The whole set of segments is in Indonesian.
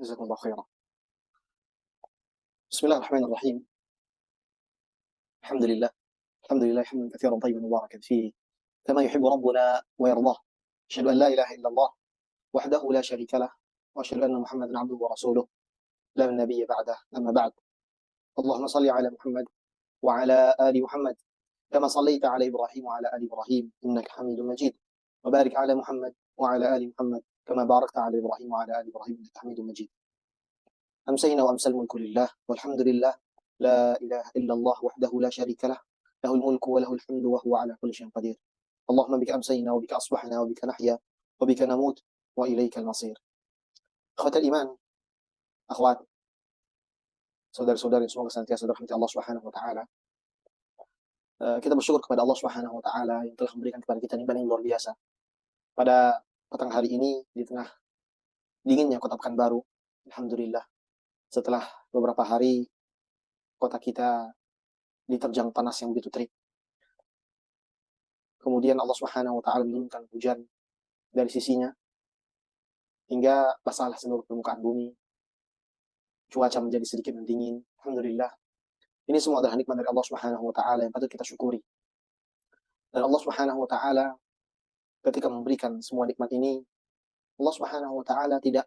جزاكم الله خيرا. بسم الله الرحمن الرحيم. الحمد لله. الحمد لله حمدا كثيرا طيبا مباركا فيه كما يحب ربنا ويرضاه. أشهد أن لا إله إلا الله وحده لا شريك له، وأشهد أن محمدا عبده ورسوله لا نبي بعده. أما بعد، اللهم صل على محمد وعلى آل محمد كما صليت على إبراهيم وعلى آل إبراهيم إنك حميد مجيد، وبارك على محمد وعلى آل محمد كما باركت على إبراهيم وعلى آل إبراهيم إنك حميد مجيد. أمسينا وأمسى الملك لله والحمد لله، لا إله إلا الله وحده لا شريك له، له الملك وله الحمد وهو على كل شيء قدير. اللهم بك أمسينا وبك أصبحنا وبك نحيا وبك نموت وإليك المصير. Akhwat iman, akhwat, saudara-saudari semoga senantiasa dirahmati Allah Subhanahu wa taala. Kita bersyukur kepada Allah Subhanahu wa taala yang telah memberikan kepada kita nikmat yang luar biasa. Pada petang hari ini di tengah dinginnya kota Pekanbaru, alhamdulillah, setelah beberapa hari kota kita diterjang panas yang begitu terik. Kemudian Allah Subhanahu wa taala menurunkan hujan dari sisinya hingga basahlah seluruh permukaan bumi. Cuaca menjadi sedikit mendingin. Alhamdulillah. Ini semua adalah nikmat dari Allah Subhanahu wa taala yang patut kita syukuri. Dan Allah Subhanahu wa taala ketika memberikan semua nikmat ini, Allah Subhanahu wa taala tidak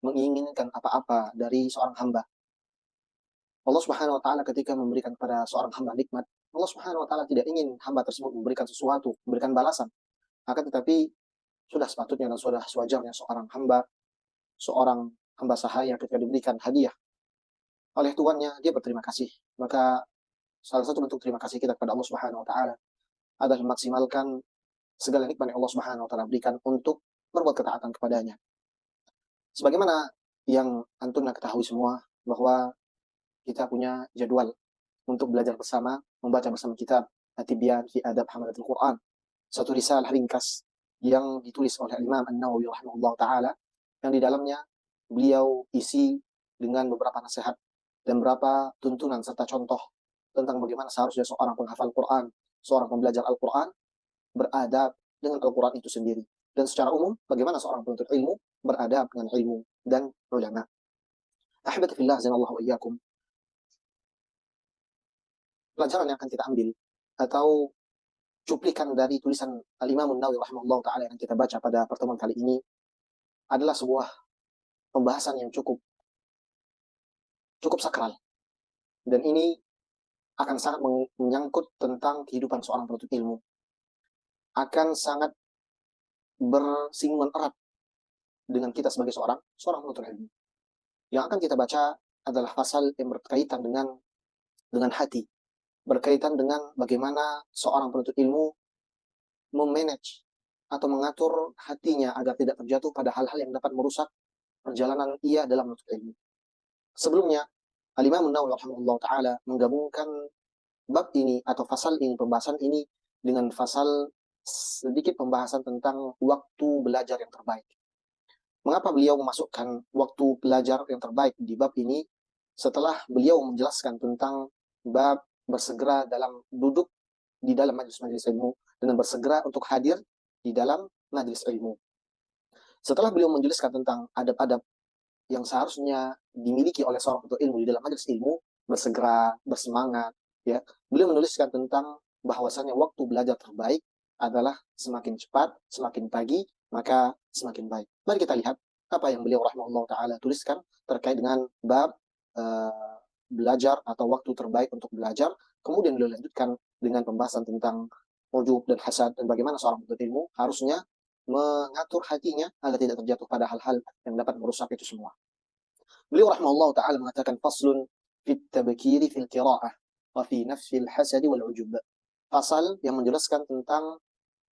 menginginkan apa-apa dari seorang hamba. Allah Subhanahu wa taala ketika memberikan kepada seorang hamba nikmat, Allah Subhanahu wa taala tidak ingin hamba tersebut memberikan sesuatu, memberikan balasan. Akan tetapi sudah sepatutnya dan sudah sewajarnya seorang hamba sahaya ketika diberikan hadiah oleh tuannya, dia berterima kasih. Maka salah satu bentuk terima kasih kita kepada Allah Subhanahu wa taala adalah memaksimalkan segala nikmat yang Allah Subhanahu wa taala berikan untuk berbuat ketaatan kepadanya. Sebagaimana yang antum ketahui semua bahwa kita punya jadwal untuk belajar bersama, membaca bersama kitab At-Tibyan fi Adab Hamalatul Quran, satu risalah ringkas yang ditulis oleh Imam An-Nawawi rahimahullah ta'ala, yang di dalamnya beliau isi dengan beberapa nasihat dan beberapa tuntunan serta contoh tentang bagaimana seharusnya seorang penghafal Quran, seorang pembelajar Al-Quran beradab dengan Al-Quran itu sendiri. Dan secara umum, bagaimana seorang penuntut ilmu beradab dengan ilmu dan ulama. Ahibati fillah, zanallahu wa iyyakum. Pelajaran yang akan kita ambil atau cuplikan dari tulisan Al-Imam An-Nawawi rahimahullah ta'ala yang kita baca pada pertemuan kali ini adalah sebuah pembahasan yang cukup sakral. Dan ini akan sangat menyangkut tentang kehidupan seorang penuntut ilmu. Akan sangat bersinggungan erat dengan kita sebagai seorang penuntut ilmu. Yang akan kita baca adalah pasal yang berkaitan dengan hati. Berkaitan dengan bagaimana seorang penuntut ilmu memanage atau mengatur hatinya agar tidak terjatuh pada hal-hal yang dapat merusak perjalanan ia dalam menuntut ilmu. Sebelumnya, Al-Imam An-Nawawi rahimahullah ta'ala menggabungkan bab ini atau fasal ini, pembahasan ini dengan fasal sedikit pembahasan tentang waktu belajar yang terbaik. Mengapa beliau memasukkan waktu belajar yang terbaik di bab ini setelah beliau menjelaskan tentang bab bersegera dalam duduk di dalam majelis-majelis ilmu dan bersegera untuk hadir di dalam majelis ilmu. Setelah beliau menjelaskan tentang adab-adab yang seharusnya dimiliki oleh seorang penuntut ilmu di dalam majelis ilmu, bersegera, bersemangat, ya. Beliau menuliskan tentang bahwasannya waktu belajar terbaik adalah semakin cepat, semakin pagi, maka semakin baik. Mari kita lihat apa yang beliau rahimahullah ta'ala tuliskan terkait dengan bab belajar atau waktu terbaik untuk belajar. Kemudian beliau lanjutkan dengan pembahasan tentang ujub dan hasad dan bagaimana seorang penuntut ilmu harusnya mengatur hatinya agar tidak terjatuh pada hal-hal yang dapat merusak itu semua. Beliau rahimahullah ta'ala mengatakan faslun fit tabkiri fil qira'ah wa fi nafsil hasad wal ujub. Pasal yang menjelaskan tentang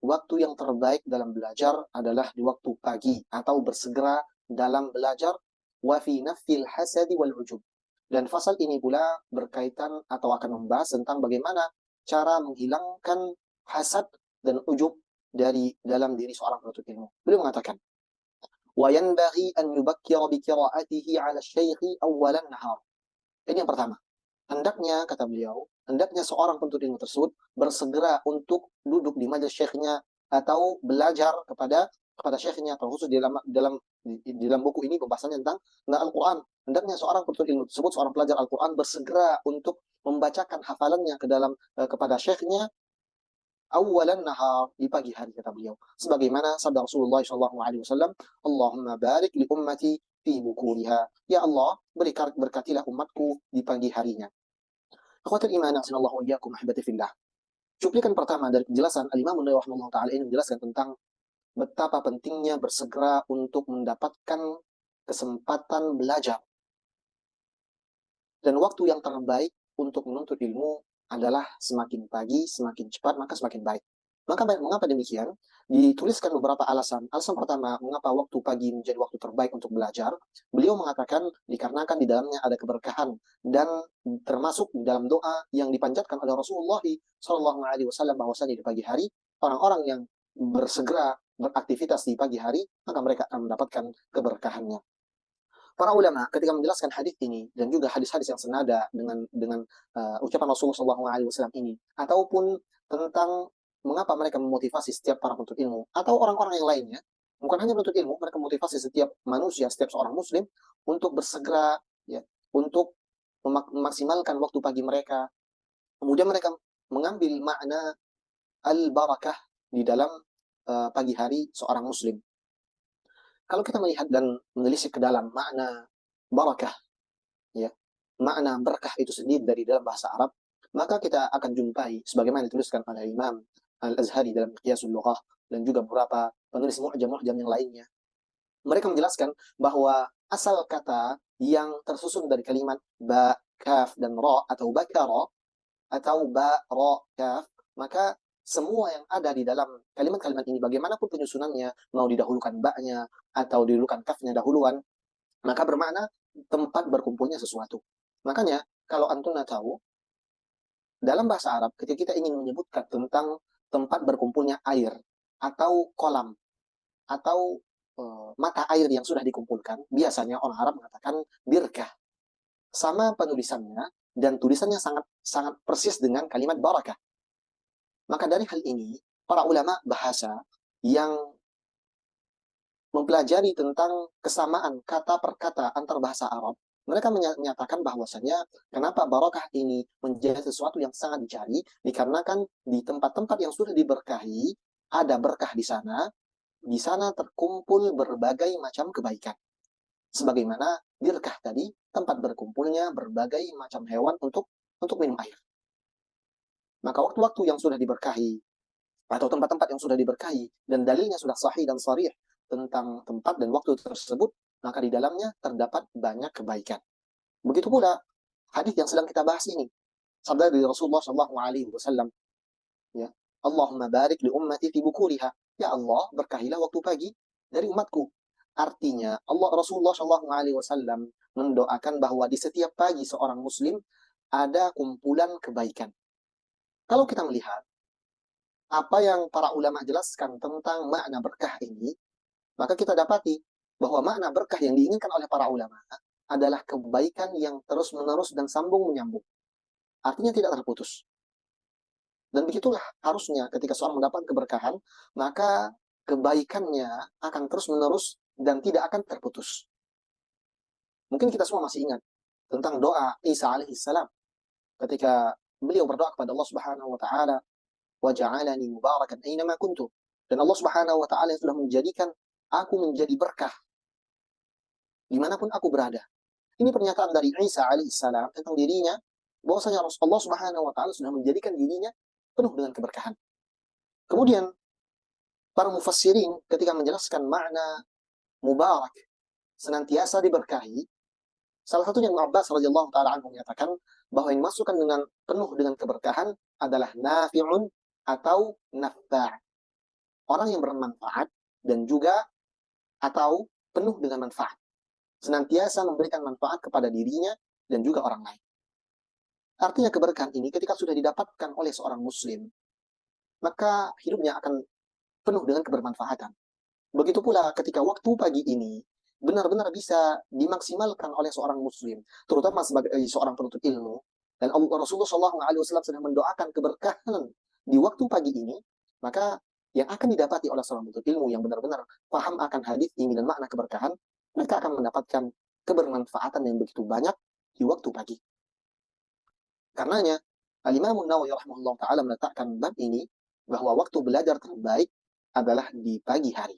waktu yang terbaik dalam belajar adalah di waktu pagi atau bersegera dalam belajar, wa fi nafsil hasad wal ujub. Dan pasal ini pula berkaitan atau akan membahas tentang bagaimana cara menghilangkan hasad dan ujub dari dalam diri seorang penuntut ilmu. Beliau mengatakan, wa yanbaghi an yubakkira bi qira'atihi 'ala asy-syaikh awwalan nahar. Ini yang pertama. Hendaknya, kata beliau, hendaknya seorang penuntut ilmu tersebut bersegera untuk duduk di majelis syekhnya atau belajar kepada kepada syekhnya, terkhusus di dalam buku ini pembahasannya tentang Al-Quran. Hendaknya seorang penuntut ilmu tersebut, seorang pelajar Al-Quran bersegera untuk membacakan hafalannya kepada syekhnya awalan nahar, di pagi hari, kata beliau. Sebagaimana sabda Rasulullah SAW, Allahumma barik li ummati fi bukuriha. Ya Allah, berkatilah umatku di pagi harinya. Akhwatul iman, asanallahu wa iyyakum ahibati fillah. Cuplikan pertama dari penjelasan Al-Imam Nawawi rahimahullah taala ini menjelaskan tentang betapa pentingnya bersegera untuk mendapatkan kesempatan belajar. Dan waktu yang terbaik untuk menuntut ilmu adalah semakin pagi, semakin cepat, maka semakin baik. Mengapa demikian? Dituliskan beberapa alasan. Alasan pertama, mengapa waktu pagi menjadi waktu terbaik untuk belajar? Beliau mengatakan dikarenakan di dalamnya ada keberkahan, dan termasuk di dalam doa yang dipanjatkan oleh Rasulullah SAW bahwasanya di pagi hari orang-orang yang bersegera beraktivitas di pagi hari, maka mereka akan mendapatkan keberkahannya. Para ulama ketika menjelaskan hadis ini dan juga hadis-hadis yang senada dengan ucapan Rasulullah SAW ini, ataupun tentang mengapa mereka memotivasi setiap para penuntut ilmu atau orang-orang yang lainnya, bukan hanya penuntut ilmu, mereka memotivasi setiap manusia, setiap seorang muslim untuk bersegera, ya, untuk memaksimalkan waktu pagi mereka. Kemudian mereka mengambil makna al-barakah di dalam pagi hari seorang muslim. Kalau kita melihat dan menelisik ke dalam makna barakah, ya, makna berkah itu sendiri dari dalam bahasa Arab, maka kita akan jumpai sebagaimana dituliskan oleh Imam Al-Azhari dalam Qiyasul Lughah dan juga beberapa penulis mu'jam-mu'jam yang lainnya. Mereka menjelaskan bahwa asal kata yang tersusun dari kalimat ba, kaf, dan ra atau bakara atau ba, ra, kaf, maka semua yang ada di dalam kalimat-kalimat ini, bagaimanapun penyusunannya, mau didahulukan ba-nya atau didahulukan kafnya dahuluan, maka bermakna tempat berkumpulnya sesuatu. Makanya kalau antuna tahu, dalam bahasa Arab ketika kita ingin menyebutkan tentang tempat berkumpulnya air atau kolam atau mata air yang sudah dikumpulkan, biasanya orang Arab mengatakan birkah. Sama penulisannya dan tulisannya sangat sangat persis dengan kalimat barakah. Maka dari hal ini, para ulama bahasa yang mempelajari tentang kesamaan kata per kata antar bahasa Arab, mereka menyatakan bahwasanya kenapa barakah ini menjadi sesuatu yang sangat dicari, dikarenakan di tempat-tempat yang sudah diberkahi, ada berkah di sana terkumpul berbagai macam kebaikan. Sebagaimana birkah tadi, tempat berkumpulnya berbagai macam hewan untuk minum air. Maka waktu-waktu yang sudah diberkahi, atau tempat-tempat yang sudah diberkahi, dan dalilnya sudah sahih dan sharih tentang tempat dan waktu tersebut, maka di dalamnya terdapat banyak kebaikan. Begitu pula hadis yang sedang kita bahas ini, sabda dari Rasulullah SAW, ya, Allahumma barik li ummati fi bukuriha. Ya Allah, berkahilah waktu pagi dari umatku. Artinya, Rasulullah SAW mendoakan bahwa di setiap pagi seorang muslim ada kumpulan kebaikan. Kalau kita melihat apa yang para ulama jelaskan tentang makna berkah ini, maka kita dapati bahwa makna berkah yang diinginkan oleh para ulama adalah kebaikan yang terus-menerus dan sambung menyambung. Artinya tidak terputus. Dan begitulah harusnya ketika seorang mendapat keberkahan, maka kebaikannya akan terus-menerus dan tidak akan terputus. Mungkin kita semua masih ingat tentang doa Isa alaihissalam ketika beliau berdoa kepada Allah Subhanahu wa taala, wa ja'alani mubarakan aynama kuntu. Dan Allah Subhanahu wa taala yang sudah menjadikan aku menjadi berkah dimanapun aku berada. Ini pernyataan dari Isa alaihissalam tentang dirinya, bahwasanya Allah Subhanahu wa taala sudah menjadikan dirinya penuh dengan keberkahan. Kemudian para mufassirin ketika menjelaskan makna mubarak, senantiasa diberkahi, salah satunya Ibnu Abbas radhiyallahu taala anhu menyatakan bahwa yang masukkan dengan penuh dengan keberkahan adalah nafi'un atau nafta'. Orang yang bermanfaat dan juga atau penuh dengan manfaat. Senantiasa memberikan manfaat kepada dirinya dan juga orang lain. Artinya keberkahan ini ketika sudah didapatkan oleh seorang muslim, maka hidupnya akan penuh dengan kebermanfaatan. Begitu pula ketika waktu pagi ini benar-benar bisa dimaksimalkan oleh seorang muslim, terutama sebagai seorang penuntut ilmu, dan Rasulullah SAW sedang mendoakan keberkahan di waktu pagi ini, maka yang akan didapati oleh seorang penuntut ilmu yang benar-benar paham akan hadis ini dan makna keberkahan, mereka akan mendapatkan kebermanfaatan yang begitu banyak di waktu pagi. Karenanya, Al-Imam Nawawi rahimahullah ta'ala meletakkan bab ini bahwa waktu belajar terbaik adalah di pagi hari.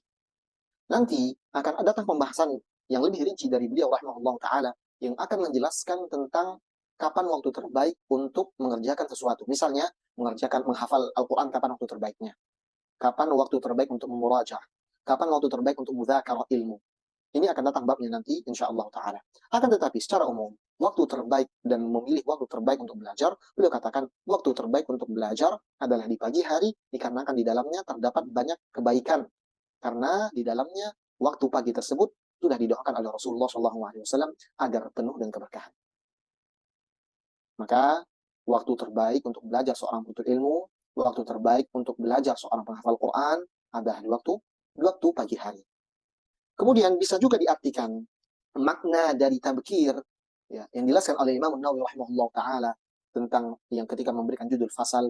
Nanti akan datang pembahasan yang lebih rinci dari beliau rahimahullah ta'ala yang akan menjelaskan tentang kapan waktu terbaik untuk mengerjakan sesuatu. Misalnya, menghafal Al-Quran, kapan waktu terbaiknya. Kapan waktu terbaik untuk memurajaah. Kapan waktu terbaik untuk mudzakarah ilmu. Ini akan datang babnya nanti, insya Allah ta'ala. Akan tetapi, secara umum, waktu terbaik dan memilih waktu terbaik untuk belajar, beliau katakan, waktu terbaik untuk belajar adalah di pagi hari, dikarenakan di dalamnya terdapat banyak kebaikan. Karena di dalamnya, waktu pagi tersebut, sudah didoakan oleh Rasulullah SAW agar penuh dengan keberkahan. Maka, waktu terbaik untuk belajar seorang penuntut ilmu, waktu terbaik untuk belajar seorang penghafal Quran, adalah di waktu pagi hari. Kemudian bisa juga diartikan makna dari tabkir ya, yang dijelaskan oleh Imam Nawawi rahimahullah taala tentang yang ketika memberikan judul fasal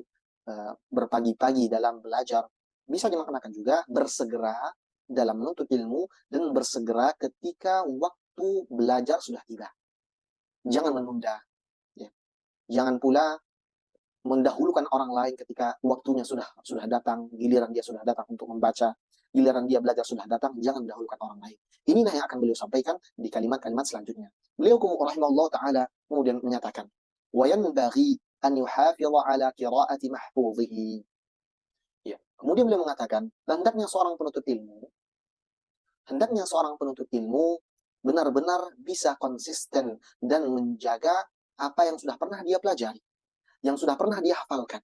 berpagi-pagi dalam belajar, bisa dimaknakan juga bersegera dalam menuntut ilmu dan bersegera ketika waktu belajar sudah tiba. Jangan menunda, ya. Jangan pula mendahulukan orang lain ketika waktunya sudah datang, giliran dia sudah datang untuk membaca, giliran dia belajar sudah datang, jangan mendahulukan orang lain. Inilah yang akan beliau sampaikan di kalimat-kalimat selanjutnya. Beliau rahimahullah taala kemudian menyatakan, "Wa yanbaghi an yuhafidha ala qira'ati mahfudhihi." Ya. Kemudian beliau mengatakan, hendaknya seorang penuntut ilmu benar-benar bisa konsisten dan menjaga apa yang sudah pernah dia pelajari, yang sudah pernah dia hafalkan.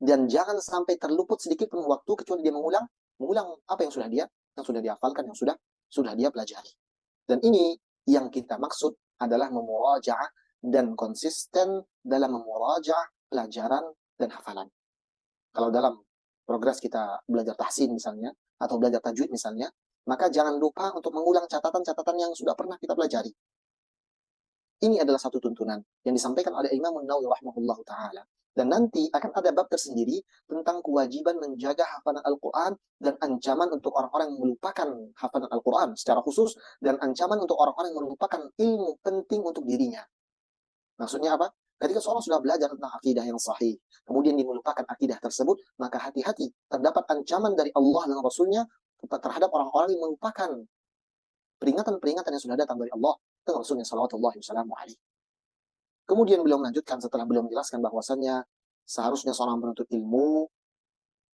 Dan jangan sampai terluput sedikit pun waktu kecuali dia mengulang apa yang sudah dia hafalkan, yang sudah dia pelajari. Dan ini yang kita maksud adalah memurajaah dan konsisten dalam memurajaah pelajaran dan hafalan. Kalau dalam progres kita belajar tahsin misalnya, atau belajar tajwid misalnya, maka jangan lupa untuk mengulang catatan-catatan yang sudah pernah kita pelajari. Ini adalah satu tuntunan yang disampaikan oleh Imam Nawawi rahimahullah ta'ala. Dan nanti akan ada bab tersendiri tentang kewajiban menjaga hafalan Al-Quran dan ancaman untuk orang-orang yang melupakan hafalan Al-Quran secara khusus, dan ancaman untuk orang-orang yang melupakan ilmu penting untuk dirinya. Maksudnya apa? Ketika seorang sudah belajar tentang akidah yang sahih, kemudian dia melupakan akidah tersebut, maka hati-hati, terdapat ancaman dari Allah dan Rasulnya terhadap orang-orang yang melupakan peringatan-peringatan yang sudah datang dari Allah dan Rasulnya sallallahu alaihi. Kemudian beliau melanjutkan setelah beliau menjelaskan bahwasannya seharusnya seorang penuntut ilmu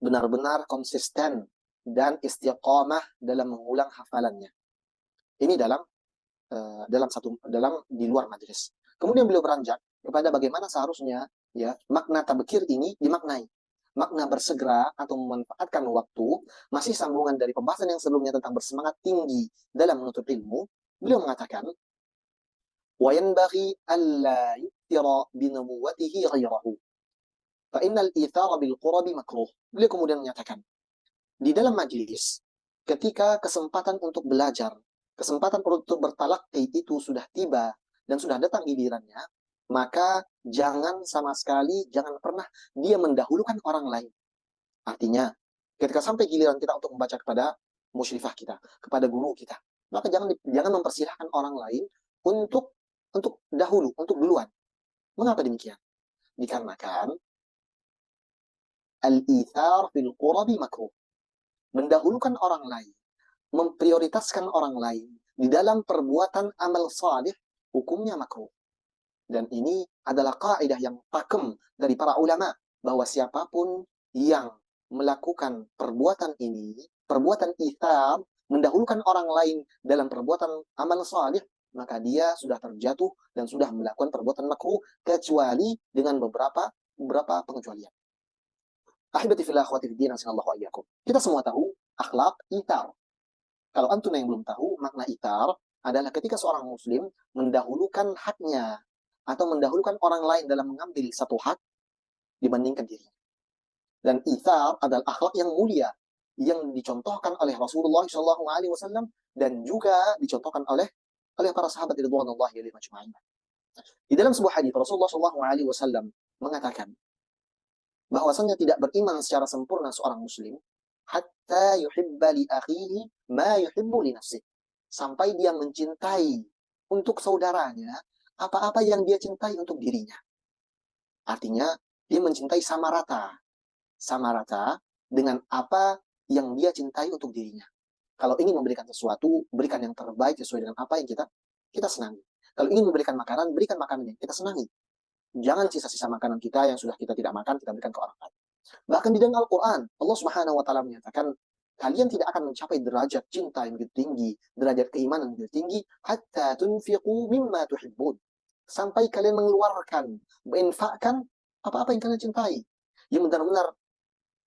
benar-benar konsisten dan istiqamah dalam mengulang hafalannya. Ini dalam di luar majelis. Kemudian beliau beranjak kepada bagaimana seharusnya ya makna tabkir ini dimaknai. Makna bersegera atau memanfaatkan waktu, masih sambungan dari pembahasan yang sebelumnya tentang bersemangat tinggi dalam menuntut ilmu. Beliau mengatakan, وَيَنْبَغِي أَلَّا يُؤْثِرَ بِنُبُوَّتِهِ غَيْرَهُ فَإِنَّ الْإِيثَارَ بِالْقُرَبِ مَكْرُوهٌ. Beliau kemudian menyatakan, di dalam majelis, ketika kesempatan untuk belajar, kesempatan untuk bertalaqi itu sudah tiba dan sudah datang gilirannya, maka jangan pernah dia mendahulukan orang lain. Artinya, ketika sampai giliran kita untuk membaca kepada musyrifah kita, kepada guru kita, maka jangan mempersilahkan orang lain untuk duluan. Mengapa demikian? Dikarenakan al-ithar fil qurabi makruh. Mendahulukan orang lain, memprioritaskan orang lain di dalam perbuatan amal salih, hukumnya makruh. Dan ini adalah kaidah yang pakem dari para ulama, bahwa siapapun yang melakukan perbuatan ini, perbuatan ithar, mendahulukan orang lain dalam perbuatan amal salih, maka dia sudah terjatuh dan sudah melakukan perbuatan makruh, kecuali dengan beberapa pengecualian. Ahibati fillah akhwati fiddin, asallallahu ayyakum. Kita semua tahu akhlak ithar. Kalau antum yang belum tahu, makna ithar adalah ketika seorang muslim mendahulukan haknya atau mendahulukan orang lain dalam mengambil satu hak dibandingkan dirinya. Dan ithar adalah akhlak yang mulia yang dicontohkan oleh Rasulullah SAW dan juga dicontohkan oleh para sahabat ridwanullahi alaihim ajma'in. Di dalam sebuah hadis Rasulullah SAW mengatakan bahwasanya tidak beriman secara sempurna seorang muslim hatta yuhibba li akhihi ma yuhibbu li nafsihi. Sampai dia mencintai untuk saudaranya apa-apa yang dia cintai untuk dirinya. Artinya, dia mencintai sama rata dengan apa yang dia cintai untuk dirinya. Kalau ingin memberikan sesuatu, berikan yang terbaik sesuai dengan apa yang kita senangi. Kalau ingin memberikan makanan, berikan makanan yang kita senangi. Jangan sisa-sisa makanan kita yang sudah kita tidak makan, kita berikan ke orang lain. Bahkan di dalam Al-Quran, Allah Subhanahu wa Ta'ala menyatakan, kalian tidak akan mencapai derajat cinta yang begitu tinggi, derajat keimanan yang begitu tinggi, hatta tunfiqu mimma tuhibbun. Sampai kalian mengeluarkan, menginfakkan apa-apa yang kalian cintai. Yang benar-benar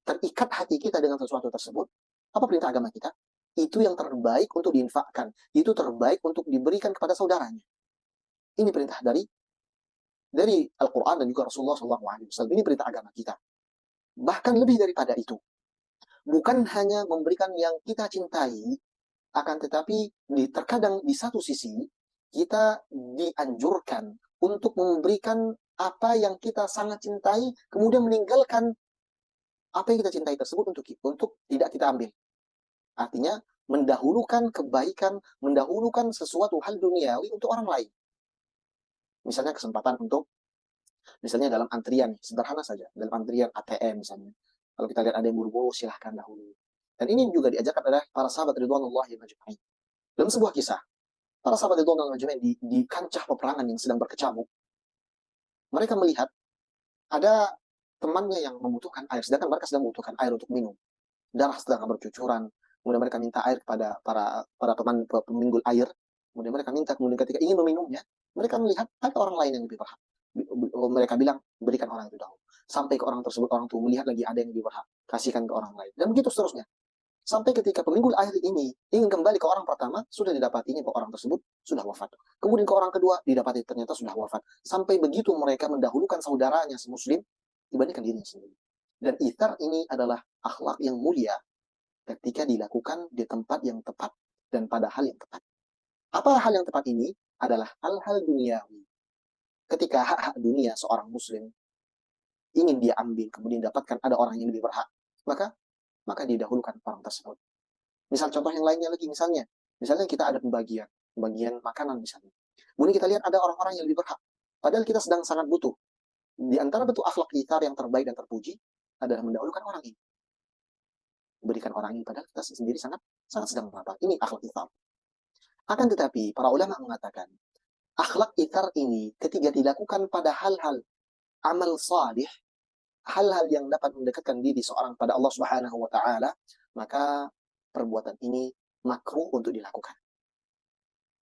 terikat hati kita dengan sesuatu tersebut. Apa perintah agama kita? Itu yang terbaik untuk diinfakkan. Itu terbaik untuk diberikan kepada saudaranya. Ini perintah dari Al-Quran dan juga Rasulullah SAW. Ini perintah agama kita. Bahkan lebih daripada itu. Bukan hanya memberikan yang kita cintai, akan tetapi terkadang di satu sisi, kita dianjurkan untuk memberikan apa yang kita sangat cintai, kemudian meninggalkan apa yang kita cintai tersebut untuk tidak kita ambil. Artinya, mendahulukan kebaikan, mendahulukan sesuatu hal duniawi untuk orang lain. Misalnya kesempatan untuk, misalnya dalam antrian, sederhana saja, dalam antrian ATM misalnya. Kalau kita lihat ada yang buru-buru, silahkan dahulu. Dan ini juga diajarkan oleh para sahabat ridwanullahi majma'in. Dalam sebuah kisah, para sahabat ridwanullahi majma'in di kancah peperangan yang sedang berkecamuk, mereka melihat ada temannya yang membutuhkan air, sedangkan mereka sedang membutuhkan air untuk minum. Darah sedang bercucuran, kemudian mereka minta air kepada para peminggul air, kemudian mereka minta, kemudian ketika ingin meminumnya, mereka melihat ada orang lain yang lebih berhak. Mereka bilang, berikan orang itu dahulu. Sampai ke orang tersebut, orang itu melihat lagi ada yang lebih berhak, kasihkan ke orang lain. Dan begitu seterusnya. Sampai ketika peminggul air ini ingin kembali ke orang pertama, sudah didapatinya bahwa orang tersebut sudah wafat. Kemudian ke orang kedua, didapati ternyata sudah wafat. Sampai begitu mereka mendahulukan saudaranya semuslim dibandingkan dirinya sendiri. Dan ithar ini adalah akhlak yang mulia ketika dilakukan di tempat yang tepat dan pada hal yang tepat. Apa hal yang tepat ini? Adalah hal-hal duniawi. Ketika hak-hak dunia seorang muslim ingin dia ambil, kemudian dapatkan ada orang yang lebih berhak, maka didahulukan orang tersebut. Misal contoh yang lainnya lagi, misalnya kita ada pembagian makanan misalnya. Kemudian kita lihat ada orang-orang yang lebih berhak. Padahal kita sedang sangat butuh. Di antara bentuk akhlak ithar yang terbaik dan terpuji adalah mendahulukan orang ini. Berikan orang ini padahal kita sendiri sangat sedang berapa. Ini akhlak ithar. Akan tetapi para ulama mengatakan akhlak ithar ini ketika dilakukan pada hal-hal amal salih, hal-hal yang dapat mendekatkan diri seorang pada Allah Subhanahu wa Ta'ala, maka perbuatan ini makruh untuk dilakukan.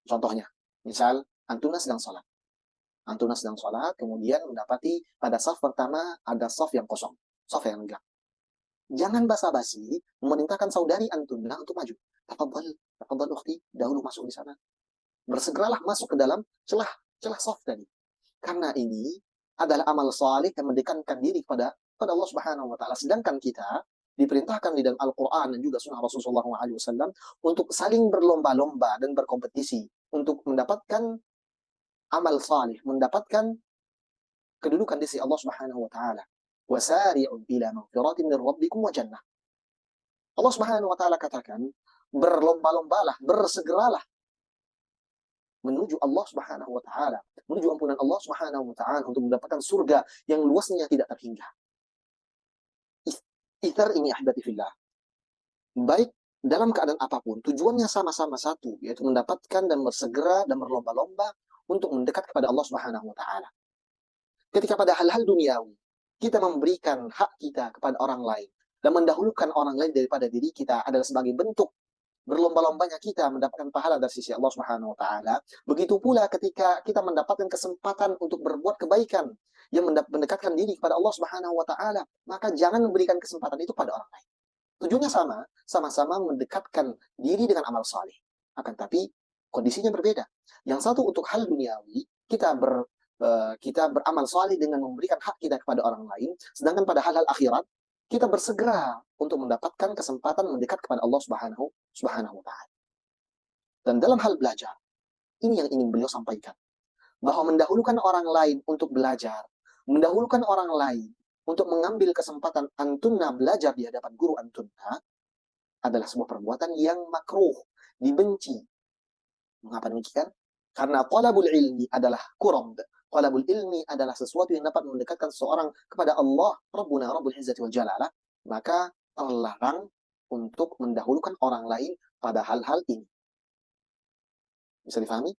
Contohnya, misal antuna sedang sholat. Antuna sedang sholat, kemudian mendapati pada saf pertama ada saf yang kosong, saf yang enggak. Jangan basa-basi memerintahkan saudari antuna untuk maju. Tafadhal ukhti, dahulu masuk di sana. Bersegeralah masuk ke dalam celah saf tadi. Karena ini adalah amal saleh yang mendekatkan diri kepada Allah Subhanahu wa Ta'ala. Sedangkan kita diperintahkan di dalam Al-Quran dan juga sunnah Rasulullah SAW untuk saling berlomba-lomba dan berkompetisi untuk mendapatkan amal saleh, mendapatkan kedudukan di sisi Allah Subhanahu wa Ta'ala. Wasari'u ila maghfiratin min rabbikum wa jannah. Allah Subhanahu wa Ta'ala katakan, berlomba-lombalah, bersegeralah menuju Allah Subhanahu wa Ta'ala, menuju ampunan Allah Subhanahu wa Ta'ala untuk mendapatkan surga yang luasnya tidak terhingga. Ithar ini ahibati fillah, baik dalam keadaan apapun, tujuannya sama-sama satu, yaitu mendapatkan dan bersegera dan berlomba-lomba untuk mendekat kepada Allah Subhanahu wa Ta'ala. Ketika pada hal-hal duniawi kita memberikan hak kita kepada orang lain dan mendahulukan orang lain daripada diri kita adalah sebagai bentuk berlomba-lombanya kita mendapatkan pahala dari sisi Allah Subhanahu wa Ta'ala. Begitu pula ketika kita mendapatkan kesempatan untuk berbuat kebaikan yang mendekatkan diri kepada Allah Subhanahu wa Ta'ala, maka jangan memberikan kesempatan itu pada orang lain. Tujuannya sama-sama mendekatkan diri dengan amal saleh. Akan tapi kondisinya berbeda. Yang satu untuk hal duniawi, kita beramal saleh dengan memberikan hak kita kepada orang lain, sedangkan pada hal-hal akhirat kita bersegera untuk mendapatkan kesempatan mendekat kepada Allah Subhanahu wa Ta'ala. Dan dalam hal belajar, ini yang ingin beliau sampaikan. Bahwa mendahulukan orang lain untuk belajar, mendahulukan orang lain untuk mengambil kesempatan antunna belajar di hadapan guru antunna, adalah sebuah perbuatan yang makruh, dibenci. Mengapa demikian? Karena talabul ilmi adalah qurb. Talabul ilmi adalah sesuatu yang dapat mendekatkan seseorang kepada Allah, Rabbuna Rabbul Izzati wal Jalalah. Maka terlarang untuk mendahulukan orang lain pada hal-hal ini. Bisa difahami?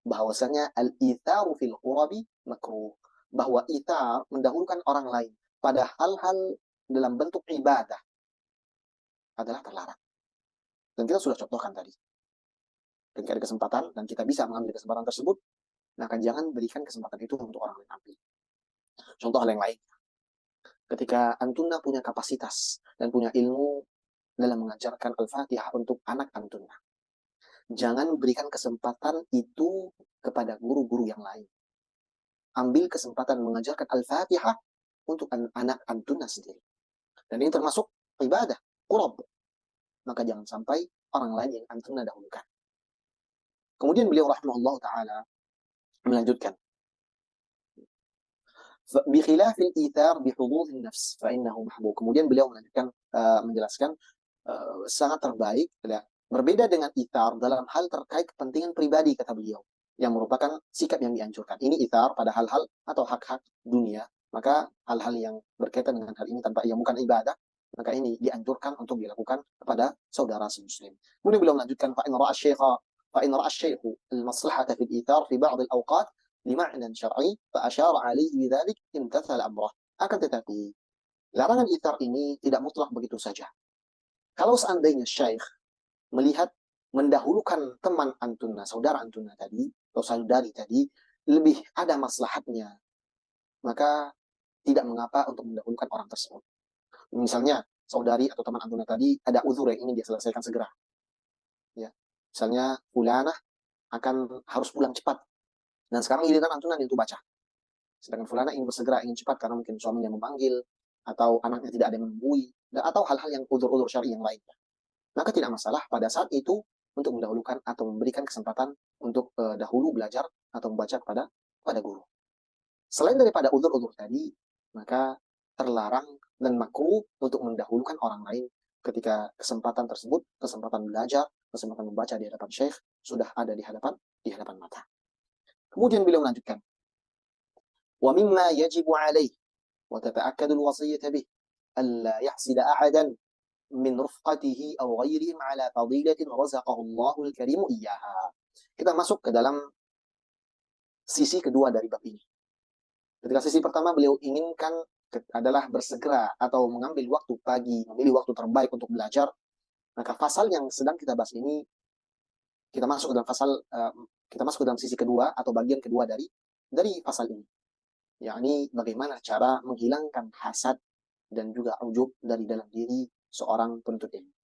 Bahwasanya al-itharu fil qurabi makruh. Bahwa ithar mendahulukan orang lain pada hal-hal dalam bentuk ibadah adalah terlarang. Dan kita sudah contohkan tadi. Ketika ada kesempatan dan kita bisa mengambil kesempatan tersebut, maka jangan berikan kesempatan itu untuk orang lain ambil. Contoh hal yang lain. Ketika Antuna punya kapasitas dan punya ilmu dalam mengajarkan Al-Fatihah untuk anak Antuna, jangan berikan kesempatan itu kepada guru-guru yang lain. Ambil kesempatan mengajarkan Al-Fatihah untuk anak Antuna sendiri. Dan ini termasuk ibadah, qurab. Maka jangan sampai orang lain yang Antuna dahulukan. Kemudian beliau rahimahullah ta'ala melanjutkan. بخلاف الإيثار بحظوظ النفس فإنه محبوب. Kemudian beliau melanjutkan menjelaskan sangat terbaik ya. Berbeda dengan ithar dalam hal terkait kepentingan pribadi kata beliau yang merupakan sikap yang dianjurkan. Ini ithar pada hal-hal atau hak-hak dunia, maka hal-hal yang berkaitan dengan hal ini tanpa yang bukan ibadah, maka ini dianjurkan untuk dilakukan kepada saudara muslim. Kemudian beliau melanjutkan fa in ra'a asy-syaikhu al-maslahata fil ithar fi ba'd al-awqat lima'nan syar'i fa asyara alaihi bidzalik imtathala amrah. Akan tetapi larangan ithar ini tidak mutlak begitu saja. Kalau seandainya syekh melihat mendahulukan teman Antuna, saudara Antuna tadi atau saudari tadi lebih ada maslahatnya, maka tidak mengapa untuk mendahulukan orang tersebut. Misalnya saudari atau teman Antuna tadi ada uzur yang ingin dia selesaikan segera, ya. Misalnya fulanah harus pulang cepat dan sekarang giliran Antuna untuk baca. Sedangkan fulana ingin bersegera, ingin cepat karena mungkin suaminya memanggil atau anaknya tidak ada yang menunggui atau hal-hal yang uzur-uzur syar'i yang lainnya. Maka tidak masalah pada saat itu untuk mendahulukan atau memberikan kesempatan untuk dahulu belajar atau membaca kepada guru. Selain daripada uzur-uzur tadi, maka terlarang dan makruh untuk mendahulukan orang lain ketika kesempatan tersebut, kesempatan belajar, kesempatan membaca di hadapan syekh sudah ada di hadapan mata. Kemudian beliau melanjutkan, wa mimma yajibu alaih wa tata'akkadu al-wasiyyah bih alla yahsida ahadan min rufqatihi aw ghairihim ala fadilatin razaqahu Allahul Karim iyyaha. Kita masuk ke dalam sisi kedua dari bab ini. Ketika sisi pertama beliau inginkan adalah bersegera atau mengambil waktu pagi, memilih waktu terbaik untuk belajar, maka pasal yang sedang kita bahas ini kita masuk ke dalam sisi kedua atau bagian kedua dari pasal ini. Yakni bagaimana cara menghilangkan hasad dan juga ujub dari dalam diri seorang penuntut ilmu.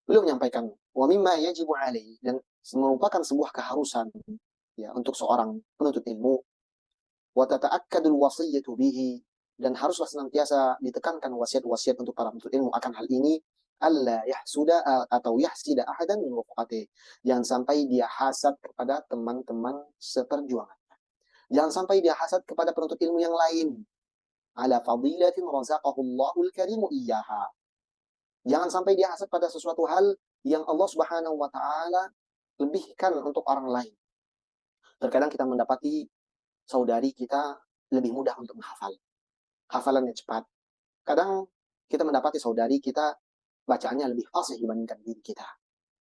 Beliau menyampaikan wa mimma yajibu alaihi, dan merupakan sebuah keharusan ya untuk seorang penuntut ilmu, wa tata'akkadul wasiyyatu bihi, dan haruslah senantiasa ditekankan wasiat-wasiat untuk para penuntut ilmu akan hal ini, alla yahsuda atau yahsida ahadan min rufqatihi, jangan sampai dia hasad kepada teman-teman seperjuangan. Jangan sampai dia hasad kepada penuntut ilmu yang lain. Ala fadilatin razaqahu Allahul Karim iyyaha. Jangan sampai dia hasad pada sesuatu hal yang Allah Subhanahu wa taala lebihkan untuk orang lain. Terkadang kita mendapati saudari kita lebih mudah untuk menghafal. Hafalannya cepat. Kadang kita mendapati saudari kita bacaannya lebih fasih dibandingkan diri kita.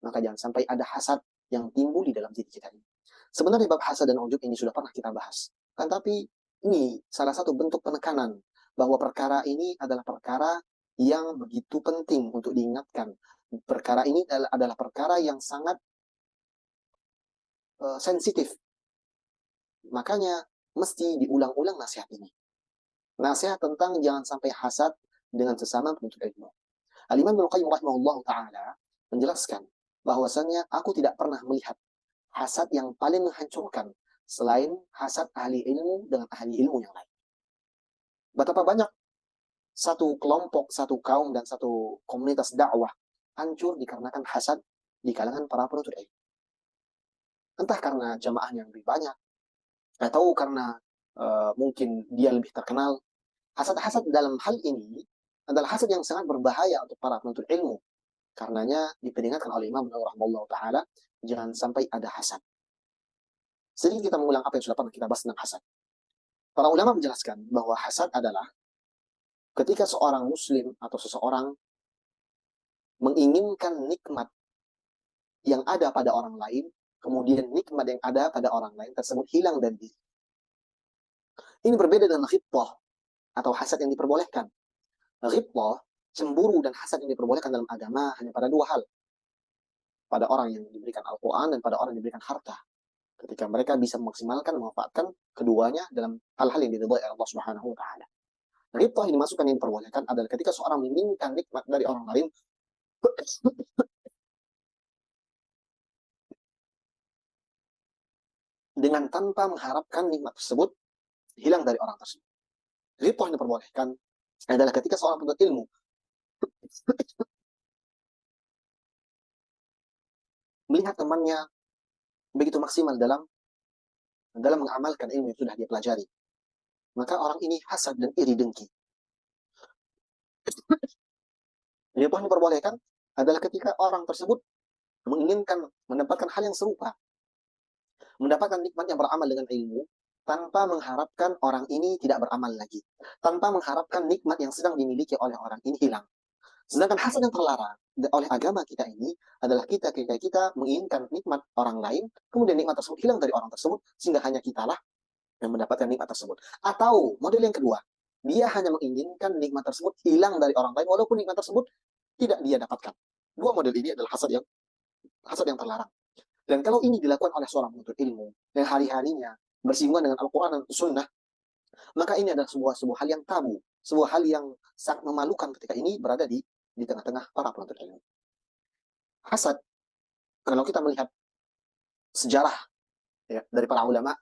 Maka jangan sampai ada hasad yang timbul di dalam diri kita ini. Sebenarnya bab hasad dan ujub ini sudah pernah kita bahas. Kan tapi ini salah satu bentuk penekanan bahwa perkara ini adalah perkara yang begitu penting untuk diingatkan. Perkara ini adalah perkara yang sangat sensitif. Makanya mesti diulang-ulang nasihat ini. Nasihat tentang jangan sampai hasad dengan sesama penuntut ilmu. Al-Imam Ibnu Qayyim rahimahullah ta'ala menjelaskan bahwasannya aku tidak pernah melihat hasad yang paling menghancurkan selain hasad ahli ilmu dengan ahli ilmu yang lain. Betapa banyak satu kelompok, satu kaum, dan satu komunitas dakwah hancur dikarenakan hasad di kalangan para penuntut ilmu. Entah karena jamaahnya lebih banyak, atau karena mungkin dia lebih terkenal. Hasad-hasad dalam hal ini adalah hasad yang sangat berbahaya untuk para penuntut ilmu. Karenanya diperingatkan oleh Imam Nawawi rahimahullah taala, jangan sampai ada hasad. Sedikit kita mengulang apa yang sudah pernah kita bahas tentang hasad. Para ulama menjelaskan bahwa hasad adalah ketika seorang muslim atau seseorang menginginkan nikmat yang ada pada orang lain, kemudian nikmat yang ada pada orang lain tersebut hilang dari diri. Ini berbeda dengan ghibthah atau hasad yang diperbolehkan. Ghibthah, cemburu dan hasad yang diperbolehkan dalam agama hanya pada dua hal. Pada orang yang diberikan Al-Quran dan pada orang yang diberikan harta. Ketika mereka bisa memaksimalkan, memanfaatkan keduanya dalam hal-hal yang diridhai Allah Subhanahu wa taala. Ghibthah yang dimasukkan yang diperbolehkan adalah ketika seorang menginginkan nikmat dari orang lain dengan tanpa mengharapkan nikmat tersebut hilang dari orang tersebut. Ghibthah yang diperbolehkan adalah ketika seorang penuntut ilmu melihat temannya begitu maksimal dalam mengamalkan ilmu yang sudah dia pelajari, maka orang ini hasad dan iri dengki. Yang diperbolehkan adalah ketika orang tersebut menginginkan mendapatkan hal yang serupa, mendapatkan nikmat yang beramal dengan ilmu, tanpa mengharapkan orang ini tidak beramal lagi, tanpa mengharapkan nikmat yang sedang dimiliki oleh orang ini hilang. Sedangkan hasad yang terlarang oleh agama kita ini adalah ketika kita menginginkan nikmat orang lain, kemudian nikmat tersebut hilang dari orang tersebut, sehingga hanya kitalah yang mendapatkan nikmat tersebut. Atau model yang kedua, dia hanya menginginkan nikmat tersebut hilang dari orang lain, walaupun nikmat tersebut tidak dia dapatkan. Dua model ini adalah hasad yang terlarang. Dan kalau ini dilakukan oleh seorang penuntut ilmu yang hari-harinya bersinggungan dengan Al-Quran dan Sunnah, maka ini adalah sebuah hal yang tabu, sebuah hal yang sangat memalukan ketika ini berada di tengah-tengah para penuntut ilmu. Hasad, kalau kita melihat sejarah ya, dari para ulama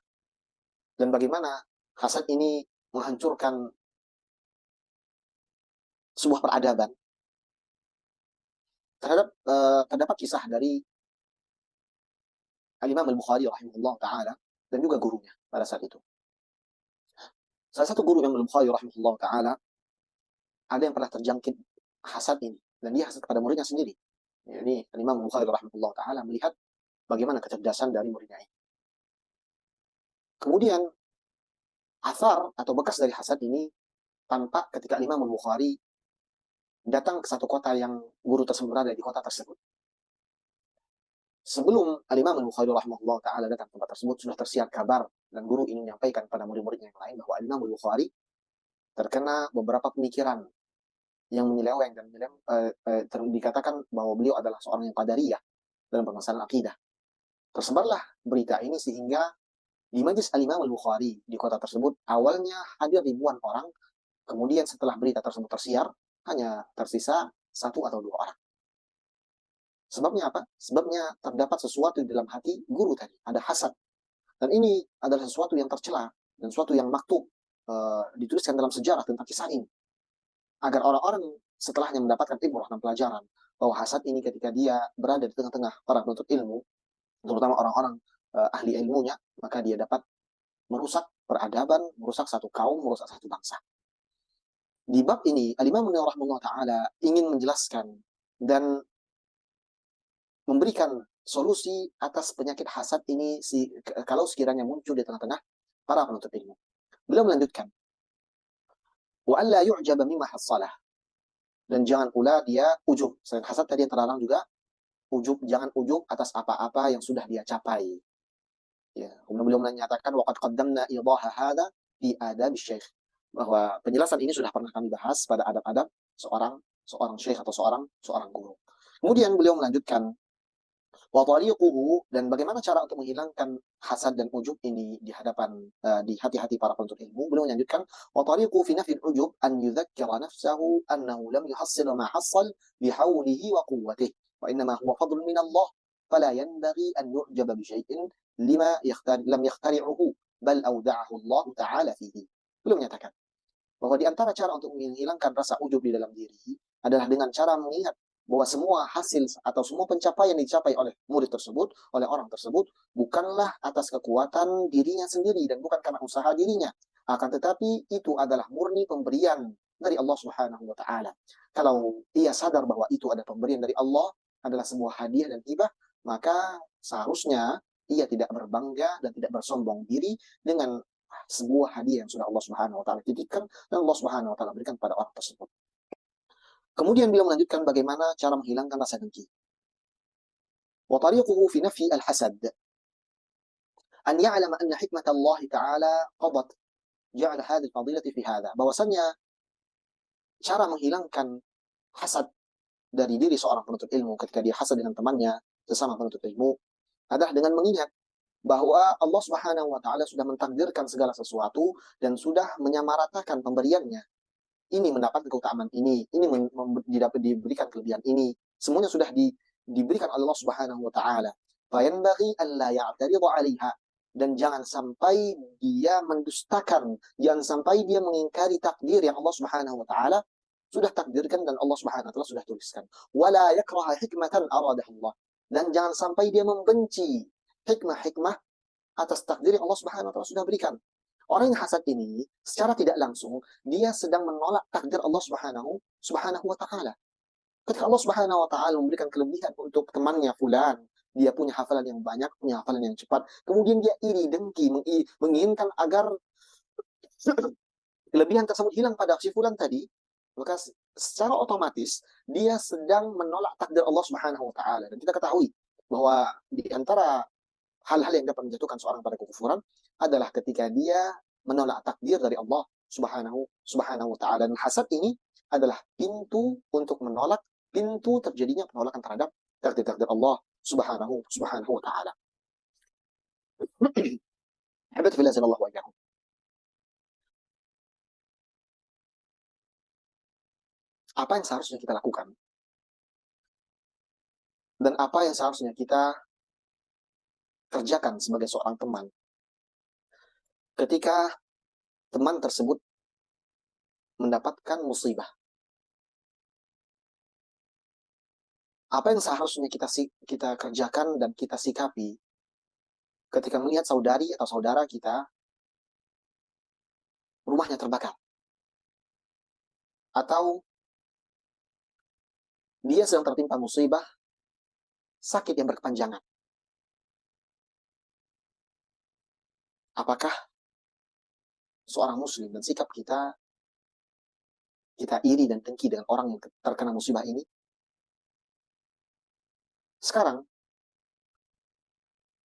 dan bagaimana hasad ini menghancurkan sebuah peradaban, terdapat kisah dari Al-Imam Al-Bukhari rahimahullah ta'ala dan juga gurunya pada saat itu. Salah satu guru Imam Al-Bukhari rahimahullah ta'ala ada yang pernah terjangkit hasad ini, dan dia hasad kepada muridnya sendiri. Ini Imam Al-Bukhari rahimahullah ta'ala melihat bagaimana kecerdasan dari muridnya ini. Kemudian asar atau bekas dari hasad ini tampak ketika Imam Al-Bukhari datang ke satu kota yang guru tersebut berada di kota tersebut. Sebelum Imam Al-Bukhari rahimahullah ta'ala datang ke tempat tersebut, sudah tersiar kabar dan guru ini menyampaikan pada murid-muridnya yang lain bahwa Imam Al-Bukhari terkena beberapa pemikiran yang menyeleweng dan dikatakan bahwa beliau adalah seorang yang qadariyah dalam permasalahan akidah. Tersebarlah berita ini sehingga di majlis Al-Imam Al-Bukhari di kota tersebut awalnya hadir ribuan orang, kemudian setelah berita tersebut tersiar hanya tersisa 1 atau 2 orang. Sebabnya apa? Sebabnya terdapat sesuatu di dalam hati guru tadi, ada hasad. Dan ini adalah sesuatu yang tercela dan sesuatu yang maktub dituliskan dalam sejarah tentang kisah ini. Agar orang-orang setelahnya mendapatkan ibrah dan pelajaran bahwa hasad ini ketika dia berada di tengah-tengah para penuntut ilmu, terutama orang-orang ahli ilmunya, maka dia dapat merusak peradaban, merusak satu kaum, merusak satu bangsa. Di bab ini, Al-Imam Nawawi rahimahullah ta'ala ingin menjelaskan dan memberikan solusi atas penyakit hasad ini kalau sekiranya muncul di tengah-tengah para penuntut ilmu. Beliau melanjutkan, wa alla yu'jaba mimma hassalah, dan jangan pula dia ujub. Selain hasad tadi yang terlarang juga ujub, jangan ujub atas apa-apa yang sudah dia capai. Ya, kemudian beliau menyatakan waqad qaddamna idaha hadza fi adab syekh, bahwa penjelasan ini sudah pernah kami bahas pada adab-adab seorang syekh atau seorang guru. Kemudian beliau melanjutkan wa tariquhu, dan bagaimana cara untuk menghilangkan hasad dan ujub ini di hadapan di hati-hati para penuntut ilmu. Beliau melanjutkan wa tariqu fi nafil ujub an yudzakkira nafsahu annahu lam yuhassil ma hassal bihawlihi wa quwwatihi wa innama huwa fadlun min Allah fala yanbaghi an yu'jaba bi syai'in lima lam yakhtari'uhu bal awda'ahu Allah ta'ala fihi. Beliau menyatakan bahwa di antara cara untuk menghilangkan rasa ujub di dalam diri adalah dengan cara mengingat bahwa semua hasil atau semua pencapaian yang dicapai oleh murid tersebut, oleh orang tersebut, bukanlah atas kekuatan dirinya sendiri dan bukan karena usaha dirinya. Akan tetapi itu adalah murni pemberian dari Allah Subhanahu wa taala. Kalau ia sadar bahwa itu ada pemberian dari Allah, adalah sebuah hadiah dan hibah, maka seharusnya ia tidak berbangga dan tidak bersombong diri dengan sebuah hadiah yang sudah Allah Subhanahu wa taala titipkan dan Allah Subhanahu wa taala berikan pada orang tersebut. Kemudian beliau melanjutkan bagaimana cara menghilangkan rasa dengki. Wa tariquhu fi nafyi al-hasad an ya'lama anna hikmat Allah taala qadat ja'al hadhihi al-fadilati fi hadha. Bahwasanya cara menghilangkan hasad dari diri seorang penuntut ilmu ketika dia hasad dengan temannya sesama penuntut ilmu adalah dengan mengingat bahwa Allah Subhanahu wa taala sudah mentakdirkan segala sesuatu dan sudah menyamaratakan pemberiannya. Ini mendapat keutamaan ini diberikan kelebihan ini. Semuanya sudah diberikan oleh Allah Subhanahu wa taala. Fayanbaghi alla ya'taridu 'alaiha, dan jangan sampai dia mendustakan, jangan sampai dia mengingkari takdir yang Allah Subhanahu wa taala sudah takdirkan dan Allah Subhanahu wa taala sudah tuliskan. Wala yakraha hikmatan aradahullah, dan jangan sampai dia membenci hikmah-hikmah atas takdir yang Allah Subhanahu wa taala sudah berikan. Orang yang hasad ini secara tidak langsung dia sedang menolak takdir Allah Subhanahu wa taala. Ketika Allah Subhanahu wa taala memberikan kelebihan untuk temannya fulan, dia punya hafalan yang banyak, punya hafalan yang cepat, kemudian dia iri, dengki, menginginkan agar kelebihan tersebut hilang pada si fulan tadi, maka secara otomatis dia sedang menolak takdir Allah Subhanahu wa taala. Dan kita ketahui bahwa di antara hal-hal yang dapat menjatuhkan seorang pada kekufuran adalah ketika dia menolak takdir dari Allah Subhanahu wa taala. Dan hasad ini adalah pintu untuk menolak, pintu terjadinya penolakan terhadap takdir-takdir Allah Subhanahu wa taala. Habib fillah sallallahu alaihi wasallam. Apa yang seharusnya kita lakukan? Dan apa yang seharusnya kita kerjakan sebagai seorang teman ketika teman tersebut mendapatkan musibah? Apa yang seharusnya kita kerjakan dan kita sikapi ketika melihat saudari atau saudara kita rumahnya terbakar, atau dia sedang tertimpa musibah sakit yang berkepanjangan? Apakah seorang muslim dan sikap kita iri dan dengki dengan orang yang terkena musibah ini? Sekarang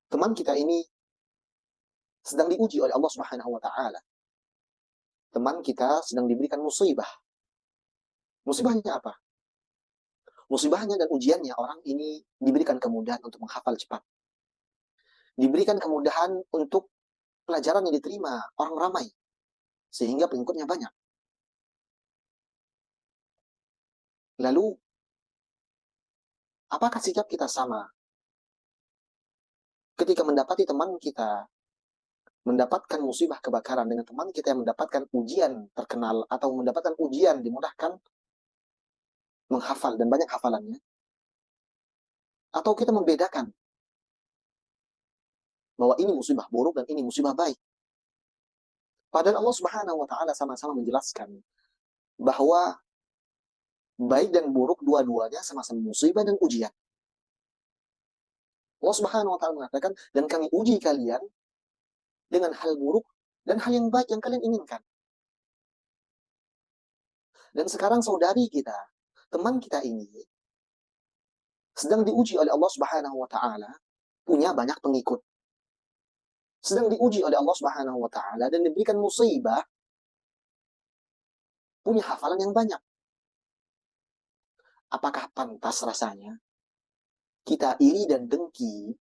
teman kita ini sedang diuji oleh Allah Subhanahu wa taala. Teman kita sedang diberikan musibah. Musibahnya apa? Musibahnya dan ujiannya orang ini diberikan kemudahan untuk menghafal cepat. Diberikan kemudahan untuk pelajaran yang diterima orang ramai, sehingga pengikutnya banyak. Lalu, apakah sikap kita sama ketika mendapati teman kita mendapatkan musibah kebakaran dengan teman kita yang mendapatkan ujian terkenal atau mendapatkan ujian dimudahkan menghafal dan banyak hafalannya? Atau kita membedakan bahwa ini musibah buruk dan ini musibah baik? Padahal Allah Subhanahu wa taala sama-sama menjelaskan bahwa baik dan buruk dua-duanya sama-sama musibah dan ujian. Allah Subhanahu wa taala mengatakan, dan kami uji kalian dengan hal buruk dan hal yang baik yang kalian inginkan. Dan sekarang saudari kita, teman kita ini sedang diuji oleh Allah Subhanahu wa taala, punya banyak pengikut. Sedang diuji oleh Allah Subhanahu wa taala dan diberikan musibah, punya hafalan yang banyak. Apakah pantas rasanya kita iri dan dengki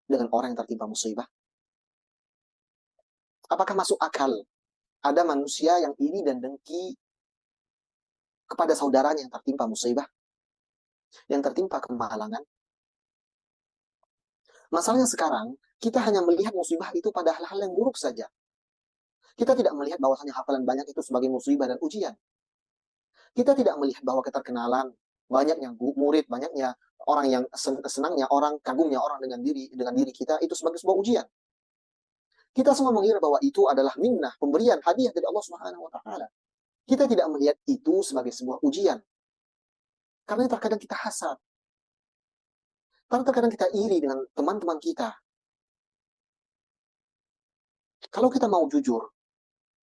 dengan orang yang tertimpa musibah? Apakah masuk akal ada manusia yang iri dan dengki kepada saudaranya yang tertimpa musibah, yang tertimpa kemalangan? Masalahnya sekarang, kita hanya melihat musibah itu pada hal-hal yang buruk saja. Kita tidak melihat bahwasanya hafalan banyak itu sebagai musibah dan ujian. Kita tidak melihat bahwa keterkenalan, banyaknya murid, banyaknya orang yang senangnya, orang kagumnya orang dengan diri kita itu sebagai sebuah ujian. Kita semua mengira bahwa itu adalah minnah, pemberian, hadiah dari Allah Subhanahu wa taala. Kita tidak melihat itu sebagai sebuah ujian. Karena terkadang kita hasad. Karena terkadang kita iri dengan teman-teman kita. Kalau kita mau jujur,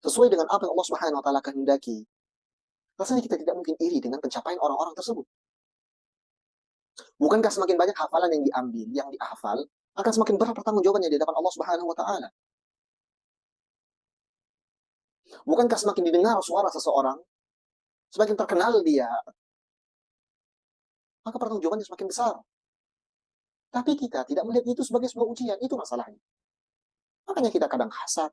sesuai dengan apa yang Allah Subhanahu wa taala kehendaki, rasanya kita tidak mungkin iri dengan pencapaian orang-orang tersebut. Bukankah semakin banyak hafalan yang diambil, yang dihafal, akan semakin berat pertanggungjawabannya di hadapan Allah Subhanahu wa taala. Bukankah semakin didengar suara seseorang, semakin terkenal dia, maka pertanggungjawabannya semakin besar. Tapi kita tidak melihat itu sebagai sebuah ujian, itu masalahnya. Makanya kita kadang hasad,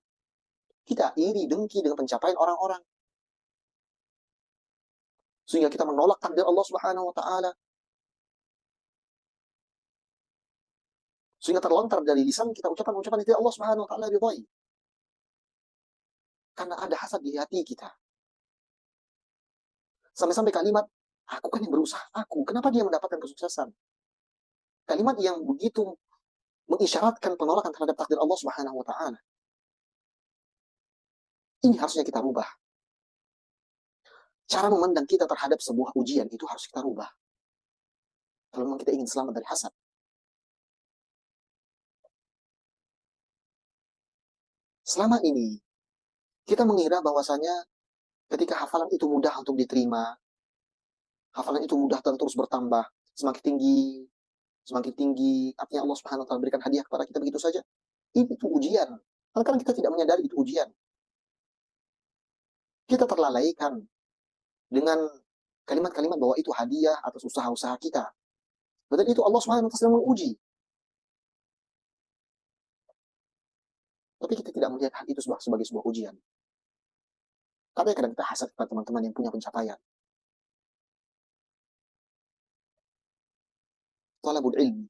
kita iri, dengki dengan pencapaian orang-orang. Sehingga kita menolak takdir Allah Subhanahu wa taala. Sehingga terlontar dari lisan kita ucapan-ucapan itu Allah Subhanahu wa taala ridhai. Karena ada hasad di hati kita. Sampai-sampai kalimat, aku kan yang berusaha, aku. Kenapa dia mendapatkan kesuksesan? Kalimat yang begitu mengisyaratkan penolakan terhadap takdir Allah Subhanahu wa taala. Ini harusnya kita rubah. Cara memandang kita terhadap sebuah ujian itu harus kita rubah. Kalau memang kita ingin selamat dari hasad. Selama ini, kita mengira bahwasanya ketika hafalan itu mudah untuk diterima, hafalan itu mudah dan terus bertambah, semakin tinggi, artinya Allah Subhanahu wa taala berikan hadiah kepada kita begitu saja. Ini itu ujian. Karena kita tidak menyadari itu ujian. Kita terlalaikan dengan kalimat-kalimat bahwa itu hadiah atas usaha-usaha kita. Padahal itu Allah Subhanahu wa taala sedang menguji. Tapi kita tidak melihat hal itu sebagai sebuah ujian. Tapi kadang kita hasad kepada teman-teman yang punya pencapaian. Talabul ilmi.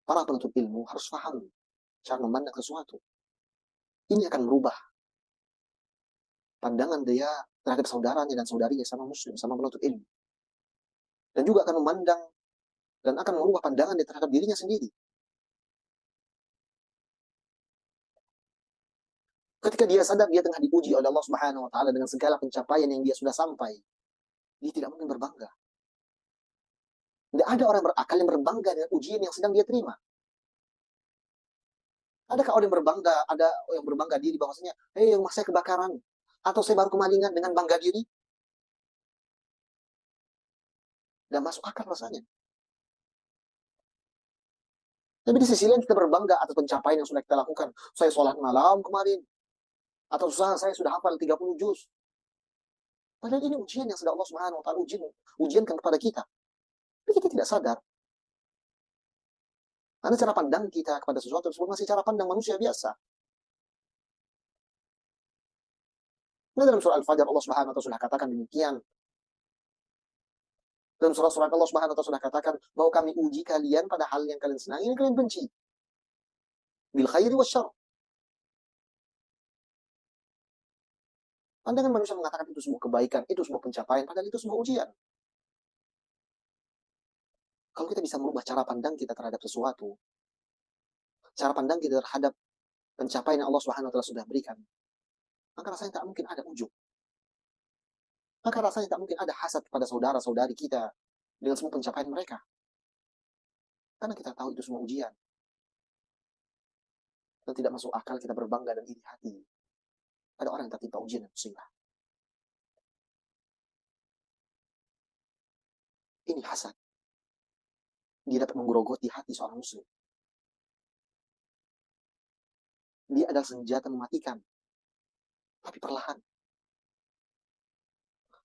Para penuntut ilmu harus paham cara memandang sesuatu. Ini akan merubah pandangan dia terhadap saudaranya dan saudarinya sama muslim, sama penuntut ilmu. Dan juga akan memandang dan akan merubah pandangan dia terhadap dirinya sendiri. Ketika dia sadar dia tengah diuji oleh Allah Subhanahu wa taala dengan segala pencapaian yang dia sudah sampai, dia tidak mungkin berbangga. Tidak ada orang berakal yang berbangga dengan ujian yang sedang dia terima. Adakah orang yang berbangga, ada yang berbangga diri bahwasanya, rumah saya kebakaran, atau saya baru kemalingan dengan bangga diri? Dan masuk akal rasanya. Tapi di sisi lain kita berbangga atas pencapaian yang sudah kita lakukan. Saya sholat malam kemarin, atau usaha saya sudah hafal 30 juz. Padahal ini ujian yang sudah Allah Subhanahu wa taala ujiankan kepada kita. Tapi kita tidak sadar. Karena cara pandang kita kepada sesuatu tersebut masih cara pandang manusia biasa. Nah, dalam surah Al-Fajr Allah Subhanahu wa taala sudah katakan demikian. Dalam surat-surat Allah Subhanahu wa taala sudah katakan bahwa kami uji kalian pada hal yang kalian senangi dan kalian benci. Bil khairi wasyarr. Pandangan manusia mengatakan itu sebuah kebaikan, itu sebuah pencapaian, padahal itu sebuah ujian. Kalau kita bisa merubah cara pandang kita terhadap sesuatu, cara pandang kita terhadap pencapaian yang Allah Subhanahu wa taala sudah berikan, maka rasanya tak mungkin ada ujub. Maka rasanya tak mungkin ada hasad kepada saudara-saudari kita dengan semua pencapaian mereka. Karena kita tahu itu semua ujian. Dan tidak masuk akal kita berbangga dan iri hati. Ada orang yang tertimpa ujian dan musibah. Ini hasad. Dia dapat menggerogoti hati seorang muslim. Dia adalah senjata mematikan. Tapi perlahan.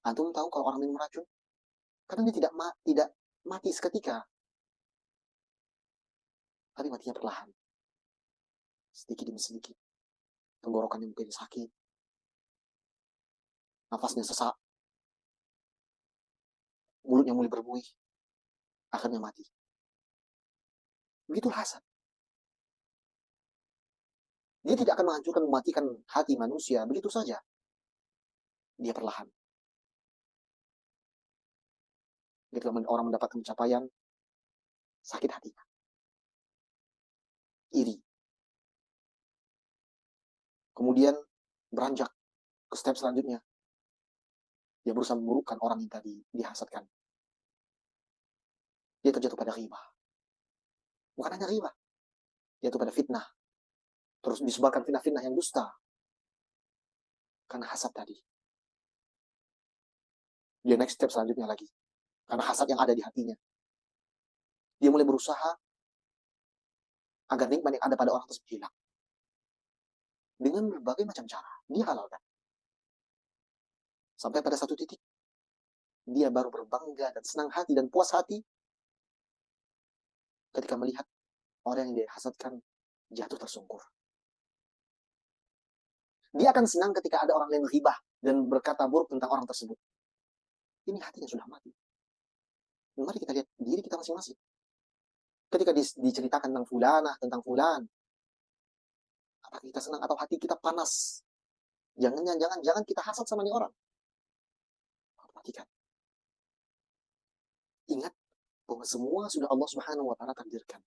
Antum tahu kalau orang minum racun? Karena dia tidak mati seketika. Tapi matinya perlahan. Sedikit demi sedikit. Tenggorokannya mungkin sakit. Nafasnya sesak. Mulutnya mulai berbuih. Akhirnya mati. Begitu hasad. Dia tidak akan menghancurkan, mematikan hati manusia. Begitu saja. Dia perlahan. Ketika orang mendapatkan pencapaian, sakit hati. Iri. kemudian beranjak ke step selanjutnya. Dia berusaha memburukkan orang yang tadi dihasadkan. Dia terjatuh pada ghibah. Bukan hanya ghibah, dia jatuh pada fitnah. Terus disebarkan fitnah-fitnah yang dusta. Karena hasad tadi. Dia next step selanjutnya lagi. Karena hasad yang ada di hatinya. Dia mulai berusaha agar nikmat yang ada pada orang tersebut hilang. Dengan berbagai macam cara. Dia halalkan. Sampai pada satu titik. Dia baru berbangga dan senang hati dan puas hati. Ketika melihat orang yang dia hasadkan jatuh tersungkur. Dia akan senang ketika ada orang lain ghibah dan berkata buruk tentang orang tersebut. Ini hatinya sudah mati. Mari kita lihat diri kita masing-masing. Ketika diceritakan tentang fulanah, tentang fulan, apakah kita senang atau hati kita panas? Jangan kita hasad sama nih orang. Perhatikan. Ingat bahwa semua sudah Allah Subhanahu wa taala takdirkan.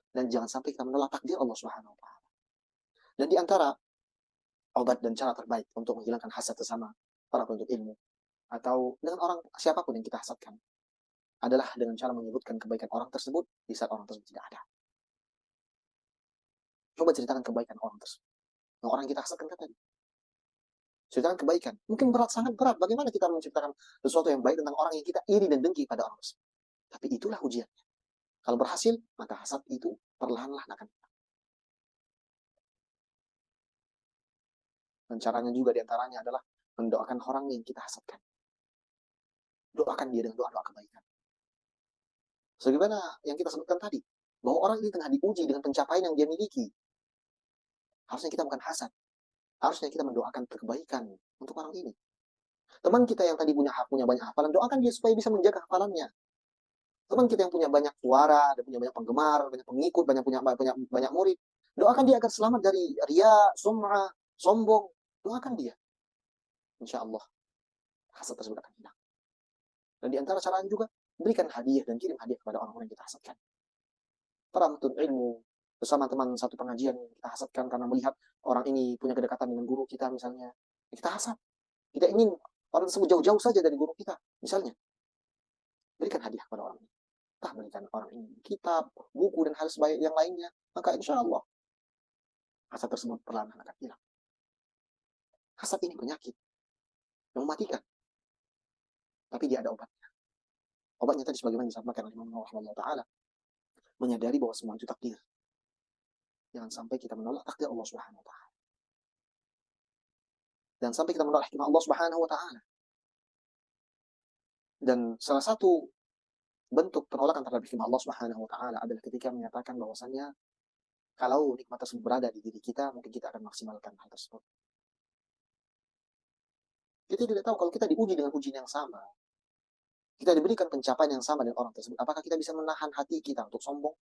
Dan jangan sampai kita menolak takdir Allah Subhanahu wa taala. Dan di antara obat dan cara terbaik untuk menghilangkan hasad sesama para penuntut ilmu atau dengan orang siapapun yang kita hasadkan adalah dengan cara menyebutkan kebaikan orang tersebut di saat orang tersebut tidak ada. Coba ceritakan kebaikan orang tersebut. Yang orang kita hasadkan tadi. Ceritakan kebaikan. Mungkin berat, sangat berat. Bagaimana kita menciptakan sesuatu yang baik tentang orang yang kita iri dan dengki pada orang tersebut. Tapi itulah ujiannya. Kalau berhasil, maka hasad itu perlahan-lahan akan hilang. Dan caranya juga diantaranya adalah mendoakan orang yang kita hasadkan. Doakan dia dengan doa-doa kebaikan. Sebagaimana yang kita sebutkan tadi, bahwa orang ini tengah diuji dengan pencapaian yang dia miliki. Harusnya kita bukan hasad. Harusnya kita mendoakan kebaikan untuk orang ini. Teman kita yang tadi punya banyak hafalan, doakan dia supaya bisa menjaga hafalannya. Teman kita yang punya banyak suara, dan punya banyak penggemar, banyak pengikut, banyak murid, doakan dia agar selamat dari ria, sum'ah, sombong. Doakan dia. Insya Allah, hasad tersebut akan hilang. Dan di antara caranya juga, berikan hadiah dan kirim hadiah kepada orang-orang yang kita hasadkan. Para penuntut ilmu, bersama teman satu pengajian yang kita hasadkan karena melihat orang ini punya kedekatan dengan guru kita misalnya. Kita hasad. Kita ingin orang tersebut jauh-jauh saja dari guru kita, misalnya. Berikan hadiah kepada orang ini. Entah berikan orang ini kitab, buku, dan hal sebaik yang lainnya. Maka insya Allah, hasad tersebut perlahan akan hilang. Hasad ini penyakit yang mematikan. Tapi dia ada obatnya. Obatnya tadi sebagaimana disampaikan oleh Imam Nawawi Ta'ala. Menyadari bahwa semua itu takdir. Jangan sampai kita menolak takdir Allah Subhanahu wa Ta'ala. Dan sampai kita menolak hikmah Allah Subhanahu wa Ta'ala. Dan salah satu bentuk penolakan terhadap hikmah Allah Subhanahu wa Ta'ala adalah ketika menyatakan bahwasannya kalau nikmat tersebut berada di diri kita, mungkin kita akan maksimalkan hal tersebut. Kita tidak tahu kalau kita diuji dengan ujian yang sama, kita diberikan pencapaian yang sama dengan orang tersebut, apakah kita bisa menahan hati kita untuk sombong?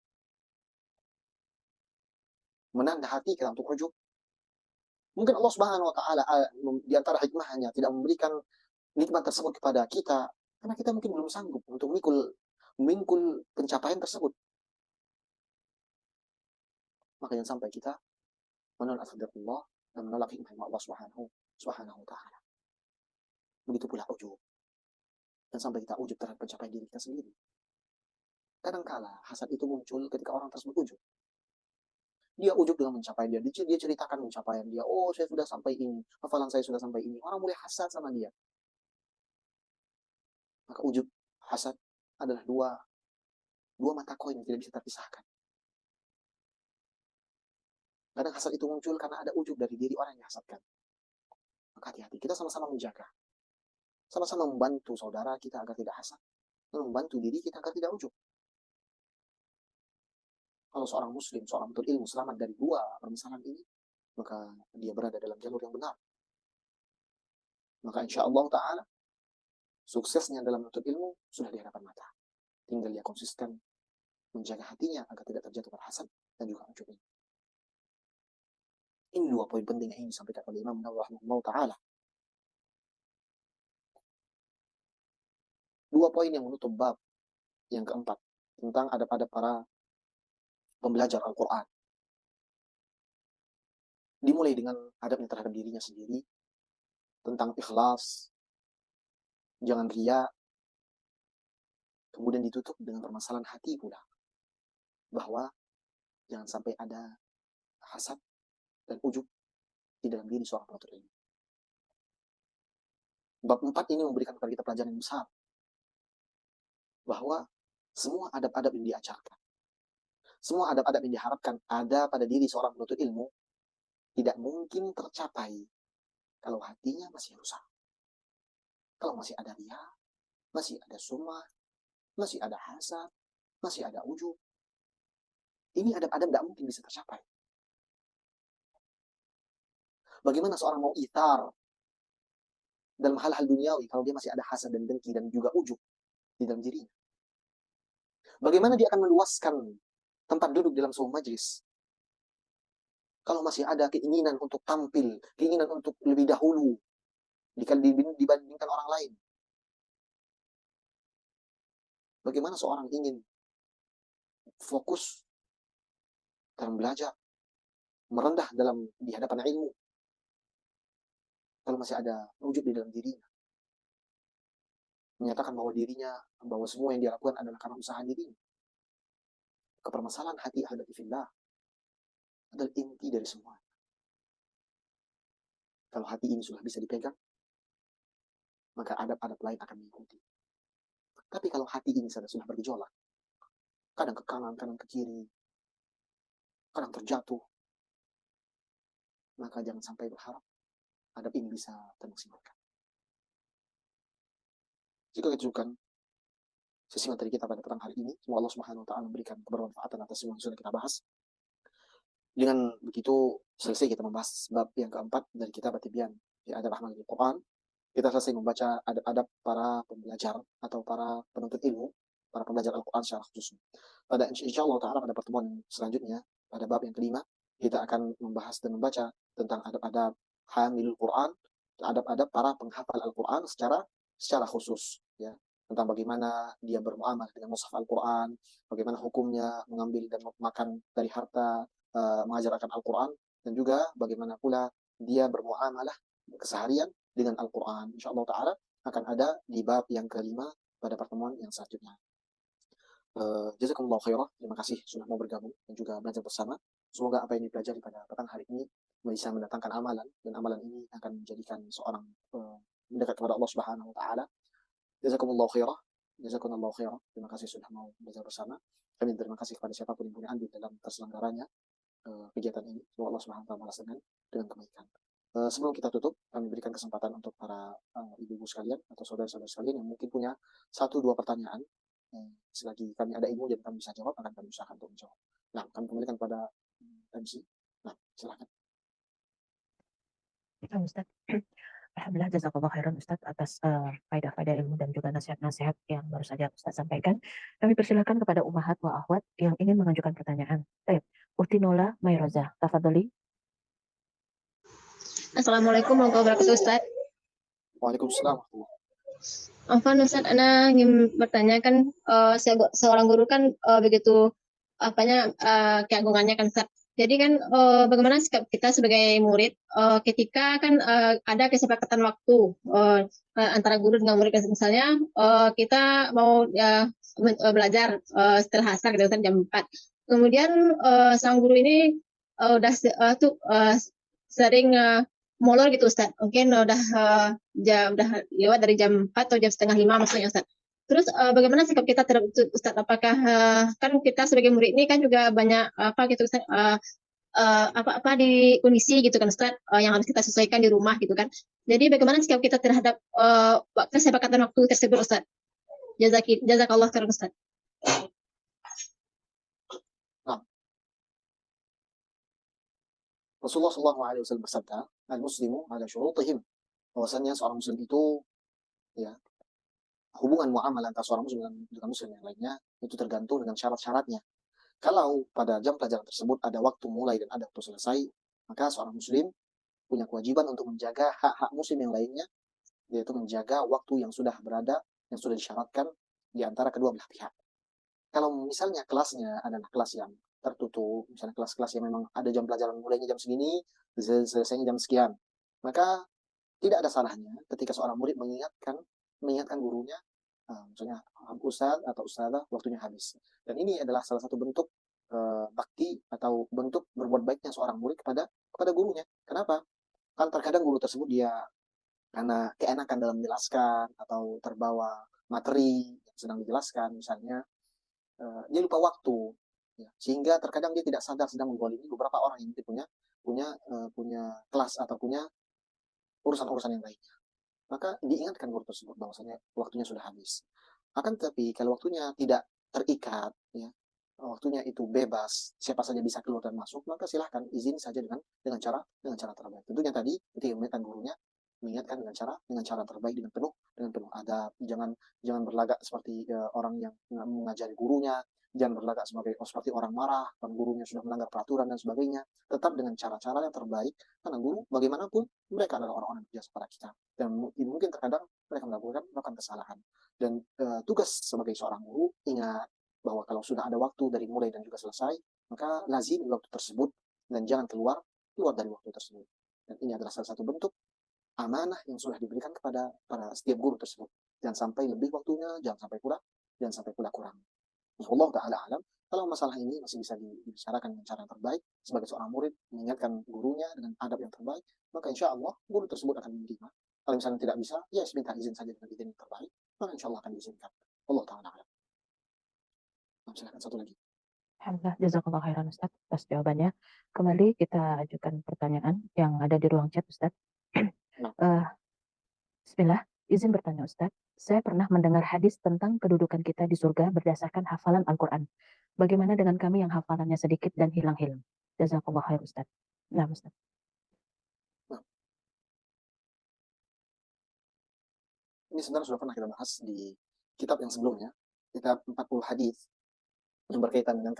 Menahan hati kita untuk ujub? Mungkin Allah Subhanahu wa Ta'ala di antara hikmahnya tidak memberikan nikmat tersebut kepada kita karena kita mungkin belum sanggup untuk memikul pencapaian tersebut. Maka jangan sampai kita menolak takdir Allah dan menolak hikmah Allah Subhanahu wa Ta'ala. Begitu pula ujub. Dan sampai kita ujub terhadap pencapaian diri kita sendiri. Kadangkala hasad itu muncul ketika orang tersebut ujub. Dia ujub dengan pencapaian dia. Dia ceritakan pencapaian dia. Oh, saya sudah sampai ini. Hafalan saya sudah sampai ini. Orang mulai hasad sama dia. Maka ujub, hasad adalah dua mata koin yang tidak bisa terpisahkan. Kadang hasad itu muncul karena ada ujub dari diri orang yang hasadkan. Maka hati-hati. Kita sama-sama menjaga. Sama-sama membantu saudara kita agar tidak hasad. Dan membantu diri kita agar tidak ujub. Kalau seorang muslim, seorang penuntut ilmu selamat dari dua permasalahan ini, maka dia berada dalam jalur yang benar. Maka insya Allah Ta'ala, suksesnya dalam menuntut ilmu sudah di hadapan mata. Tinggal dia konsisten menjaga hatinya agar tidak terjatuh pada hasad dan juga ujub ini. Ini dua poin penting yang ingin disampaikan oleh Imam Nawawi Ta'ala. Dua poin yang menutup bab yang keempat tentang adab-adab para pembelajar Al-Quran. Dimulai dengan adabnya terhadap dirinya sendiri, tentang ikhlas, jangan riya, kemudian ditutup dengan permasalahan hati pula, bahwa jangan sampai ada hasad dan ujub di dalam diri seorang penuntut ilmu. Bab 4 ini memberikan kepada kita pelajaran yang besar, bahwa semua adab-adab yang diajarkan, semua adab-adab yang diharapkan ada pada diri seorang penuntut ilmu, tidak mungkin tercapai kalau hatinya masih rusak. Kalau masih ada riya, masih ada sumah, masih ada hasad, masih ada ujub, ini adab-adab tidak mungkin bisa tercapai. Bagaimana seorang mau itar dalam hal-hal duniawi kalau dia masih ada hasad dan dengki dan juga ujub di dalam dirinya? Bagaimana dia akan meluaskan tempat duduk dalam sebuah majlis kalau masih ada keinginan untuk tampil, keinginan untuk lebih dahulu dibandingkan orang lain? Bagaimana seorang ingin fokus dalam belajar, merendah di hadapan ilmu, kalau masih ada wujud di dalam dirinya, menyatakan bahwa semua yang dia lakukan adalah karena usaha dirinya? Kepermasalahan hati ahli fillah adalah inti dari semua. Kalau hati ini sudah bisa dipegang, maka adab-adab lain akan mengikuti. Tapi kalau hati ini sudah bergejolak, kadang ke kanan, kadang ke kiri, kadang terjatuh, maka jangan sampai berharap adab ini bisa termaksimalkan. Jika kita cukupkan sesi materi kita pada petang hari ini, semoga Allah Subhanahu wa taala memberikan kebermanfaatan atas semua yang sudah kita bahas. Dengan begitu selesai kita membahas bab yang keempat dari kitab At-Tibyan fi Adab Ahmad Al-Quran. Kita selesai membaca adab-adab para pembelajar atau para penuntut ilmu, para pembelajar Al-Quran secara khusus. Pada insya Allah Ta'ala pada pertemuan selanjutnya, pada bab yang kelima, kita akan membahas dan membaca tentang adab-adab hamilul Quran, adab-adab para penghafal Al-Quran secara khusus, ya, tentang bagaimana dia bermuamalah dengan mushaf Al-Quran, bagaimana hukumnya mengambil dan makan dari harta mengajarkan Al-Quran, dan juga bagaimana pula dia bermuamalah keseharian dengan Al-Quran. InsyaAllah Ta'ala akan ada di bab yang kelima pada pertemuan yang selanjutnya. Jazakumullah khairah. Terima kasih sudah mau bergabung dan juga belajar bersama. Semoga apa yang dipelajari pada petang hari ini bisa mendatangkan amalan, dan amalan ini akan menjadikan seorang mendekat kepada Allah Subhanahu wa taala. Jazakumullah khairah. Jazakumullah khairah. Terima kasih sudah mau belajar bersama. Kami terima kasih kepada siapapun yang punya andil dalam terselenggaranya kegiatan ini. Semoga Allah Subhanahu wa taala balas dengan kebaikan. Sebelum kita tutup, kami berikan kesempatan untuk para ibu-ibu sekalian atau saudara-saudara sekalian yang mungkin punya 1-2 pertanyaan. Selagi kami ada ilmu dan kami bisa jawab, akan kami usahakan untuk menjawab. Nah, kami kembalikan pada MC. Nah, silakan. Ustaz. Alhamdulillah, jazakallah khairan Ustaz atas faedah-faedah ilmu dan juga nasihat-nasihat yang baru saja Ustaz sampaikan. Kami persilakan kepada ummahat wa akhwat yang ingin mengajukan pertanyaan. Baik, Utinola Mayroza, tafadholi. Assalamualaikum warahmatullahi wabarakatuh, Ustaz. Waalaikumsalam. Afwan Ustaz, Ana ingin bertanya kan, seorang guru kan begitu keagungannya kan Ustaz. Jadi kan bagaimana sikap kita sebagai murid ketika kan ada kesepakatan waktu antara guru dengan murid, misalnya kita mau belajar setelah asar gitu kan jam 4. Kemudian sang guru ini sering molor gitu Ustaz. Mungkin udah lewat dari jam 4 atau jam setengah 5 maksudnya Ustaz. Terus bagaimana sikap kita terhadap Ustaz? Apakah kan kita sebagai murid ini kan juga banyak gitu Ustaz, apa di kondisi gitu kan Ustaz, yang harus kita sesuaikan di rumah gitu kan. Jadi bagaimana sikap kita terhadap kesepakatan waktu tersebut Ustaz? Jazakallah khairan Ustaz. Rasulullah SAW bersabda, al-muslimu ala syurutihim, bahwasanya seorang muslim itu, ya, hubungan muamalah antara seorang muslim dengan muslim yang lainnya itu tergantung dengan syarat-syaratnya. Kalau pada jam pelajaran tersebut ada waktu mulai dan ada waktu selesai, maka seorang muslim punya kewajiban untuk menjaga hak-hak muslim yang lainnya, yaitu menjaga waktu yang sudah disyaratkan di antara kedua belah pihak. Kalau misalnya kelasnya adalah kelas yang tertutup, misalnya kelas-kelas yang memang ada jam pelajaran mulainya jam segini, selesainya jam sekian, maka tidak ada salahnya ketika seorang murid mengingatkan gurunya, misalnya ustaz atau ustazah waktunya habis. Dan ini adalah salah satu bentuk bakti atau bentuk berbuat baiknya seorang murid kepada gurunya. Kenapa? Kan terkadang guru tersebut dia karena keenakan dalam menjelaskan atau terbawa materi yang sedang dijelaskan, misalnya dia lupa waktu, ya. Sehingga terkadang dia tidak sadar sedang menggolimi beberapa orang yang punya kelas atau punya urusan-urusan yang lainnya. Maka diingatkan guru tersebut bahwasanya waktunya sudah habis. Akan tetapi kalau waktunya tidak terikat, ya, waktunya itu bebas, siapa saja bisa keluar dan masuk, maka silahkan izin saja dengan cara terbaik. Tentunya tadi ketika mengingatkan gurunya, mengingatkan dengan cara terbaik, dengan penuh adab. Jangan berlagak seperti orang yang mengajari gurunya, jangan berlagak seperti orang marah kalau gurunya sudah melanggar peraturan dan sebagainya. Tetap dengan cara-cara yang terbaik, karena guru bagaimanapun mereka adalah orang-orang yang biasa pada kita, dan mungkin terkadang mereka melakukan kesalahan. Dan tugas sebagai seorang guru, ingat bahwa kalau sudah ada waktu dari mulai dan juga selesai, maka lazim waktu tersebut dan jangan keluar dari waktu tersebut. Dan ini adalah salah satu bentuk amanah yang sudah diberikan kepada setiap guru tersebut. Jangan sampai lebih waktunya, jangan sampai pula kurang. Allah Ta'ala alam. Kalau masalah ini masih bisa dibicarakan dengan cara yang terbaik, sebagai seorang murid mengingatkan gurunya dengan adab yang terbaik, maka insya Allah guru tersebut akan menerima. Kalau misalnya tidak bisa, ya minta izin saja dengan izin yang terbaik, maka insya Allah akan diizinkan. Allah Ta'ala alam. Silakan satu lagi. Alhamdulillah, jazakallah khairan Ustaz atas jawabannya. Kembali kita ajukan pertanyaan yang ada di ruang chat Ustaz. Bismillah, izin bertanya Ustaz. Saya pernah mendengar hadis tentang kedudukan kita di surga berdasarkan hafalan Al-Quran. Bagaimana dengan kami yang hafalannya sedikit dan hilang-hilang? Jazakallah khair Ustaz. Nah, Ustaz. Ini sebenarnya sudah pernah kita bahas di kitab yang sebelumnya, kitab 40 hadis yang berkaitan dengan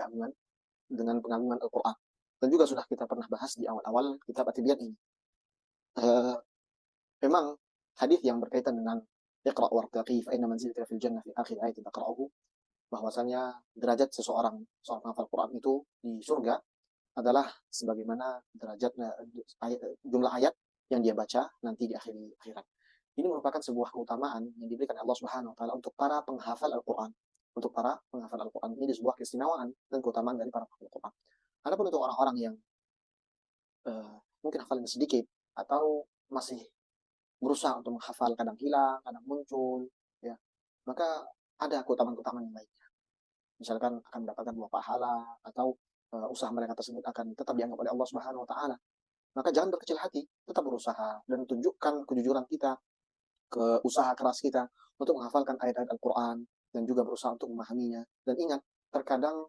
pengagungan Al-Quran. Dan juga sudah kita pernah bahas di awal-awal kitab At-Tibiyan ini. Memang hadis yang berkaitan dengan Iqra' wartaqi fa inna manzilaka fil jannah fi akhir ayat taqra'uhu, bahwasanya derajat seorang penghafal Quran itu di surga adalah sebagaimana derajatnya jumlah ayat yang dia baca nanti di akhirat. Ini merupakan sebuah keutamaan yang diberikan Allah Subhanahu wa taala untuk para penghafal Al-Qur'an. Untuk para penghafal Al-Qur'an ini sebuah keistimewaan dan keutamaan dari para penghafal Al-Qur'an. Adapun untuk orang-orang yang mungkin hafalnya sedikit atau masih berusaha untuk menghafal, kadang hilang, kadang muncul, ya, maka ada keutamaan-keutamaan yang lainnya. Misalkan akan mendapatkan buah pahala, atau usaha mereka tersebut akan tetap dianggap oleh Allah Subhanahu wa taala. Maka jangan berkecil hati, tetap berusaha dan tunjukkan kejujuran kita, ke usaha keras kita untuk menghafalkan ayat-ayat Al-Quran dan juga berusaha untuk memahaminya. Dan ingat, terkadang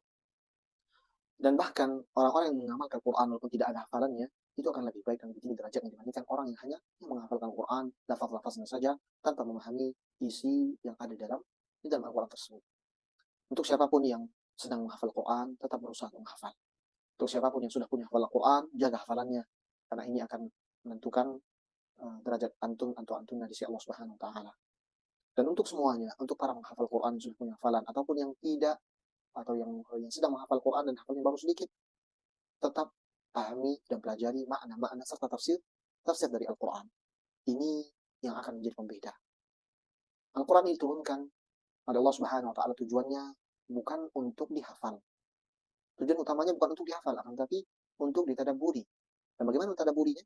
dan bahkan orang-orang yang mengamalkan Quran walaupun tidak ada hafalannya, itu akan lebih baik dan lebih tinggi derajatnya dibandingkan orang yang hanya menghafalkan Quran, lafaz-lafaznya saja, tanpa memahami isi yang ada di dalam Al-Quran tersebut. Untuk siapapun yang sedang menghafal Quran, tetap berusaha untuk menghafal. Untuk siapapun yang sudah punya hafalan Quran, jaga hafalannya, karena ini akan menentukan derajat antum atau antumnya di sisi Allah Subhanahu wa taala. Dan untuk semuanya, untuk para menghafal Quran yang sudah punya hafalan ataupun yang tidak, atau yang sedang menghafal Quran dan hafalnya baru sedikit, tetap pahami dan pelajari makna-makna serta tafsir dari Al-Quran. Ini yang akan menjadi pembeda. Al-Quran diturunkan pada Allah Subhanahu wa taala, tujuannya bukan untuk dihafal. Tujuan utamanya bukan untuk dihafal, akan tetapi untuk ditadaburi. Dan bagaimana tadaburinya?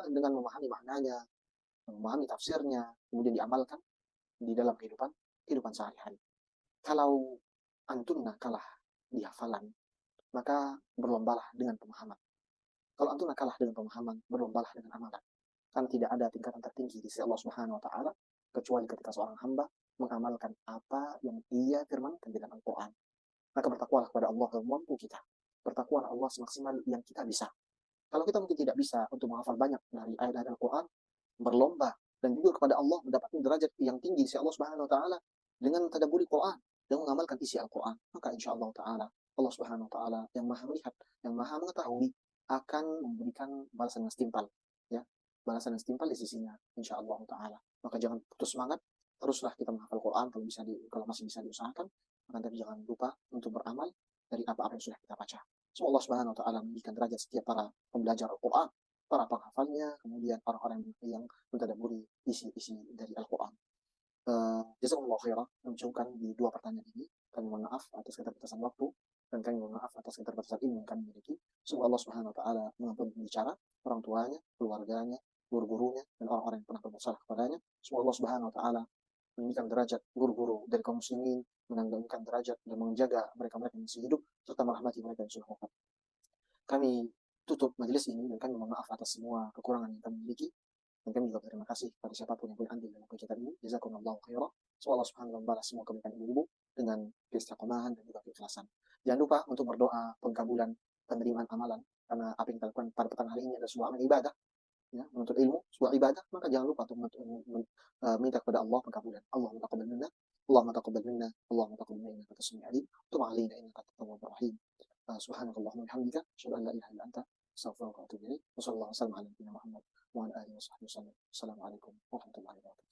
Dengan memahami maknanya, memahami tafsirnya, kemudian diamalkan di dalam kehidupan sehari-hari. Kalau antum kalah di hafalan, maka berlombalah dengan pemahaman. Kalau antum kalah dengan pemahaman, berlombalah dengan amalan. Kan tidak ada tingkatan tertinggi di sisi Allah Subhanahu wa taala kecuali ketika seorang hamba mengamalkan apa yang ia firmankan di dalam Al-Quran. Maka bertakwalah kepada Allah kemampu kita. Bertakwalah Allah semaksimal yang kita bisa. Kalau kita mungkin tidak bisa untuk menghafal banyak dari ayat-ayat Al-Quran, berlomba dan juga kepada Allah mendapatkan derajat yang tinggi di sisi Allah Subhanahu wa taala dengan tadabburi Quran dan mengamalkan isi Al-Quran, maka insya Allah Ta'ala Allah Subhanahu wa taala yang maha melihat, yang maha mengetahui, akan memberikan balasan yang setimpal, ya, balasan yang setimpal di sisinya insya Allah Ta'ala. Maka jangan putus semangat, teruslah kita menghafal Quran kalau masih bisa diusahakan, maka tapi jangan lupa untuk beramal dari apa-apa yang sudah kita baca. Semoga Allah Subhanahu wa taala meninggikan derajat setiap para pembelajar Al-Qur'an, para penghafalnya, kemudian orang-orang yang mentadabburi isi-isi dari Al-Qur'an. Jazakumullah khairan menunjukkan di dua pertanyaan ini. Kami mohon maaf atas keterbatasan waktu dan kami mohon maaf atas keterbatasan ilmu yang kami miliki. Semoga Allah Subhanahu wa taala mengampuni pembicara, orang tuanya, keluarganya, guru-gurunya dan orang-orang yang pernah berbuat salah kepadanya. Semoga Allah Subhanahu wa taala meninggikan derajat guru-guru dari kaum muslimin, menanggalkan derajat dan menjaga mereka-mereka yang masih hidup serta merahmati mereka yang sudah wafat. Kami tutup majelis ini dan kami mohon maaf atas semua kekurangan yang kami miliki. Dan kami juga berterima kasih kepada siapapun yang boleh andil dalam kegiatan ini. Jazakumullahu khairan. Semoga Allah Subhanahu wa taala membalas semua kebaikan ibu-ibu dengan keistiqomahan dan juga keikhlasan. Jangan lupa untuk berdoa pengkabulan penerimaan amalan, karena apa yang kita lakukan pada petang hari ini adalah sebuah amal ibadah, ya, menuntut ilmu, sebuah ibadah, maka jangan lupa untuk minta kepada Allah pengkabulan. Allahumma taqabbal minna, Allahumma taqabbal minna, Allahumma taqabbal minna, innaka samiul alim, tub 'alaina innaka at-tawwabur rahim. Subhanakallahumma wa bihamdika, asyhadu an la ilaha illa anta, astaghfiruka wa atubu ilaik. Wassallallahu alaihi wasallam ala nabiyyina Muhammad wa ala alihi wa sahbihi wasallam. Assalamualaikum warahmatullahi wabarakatuh.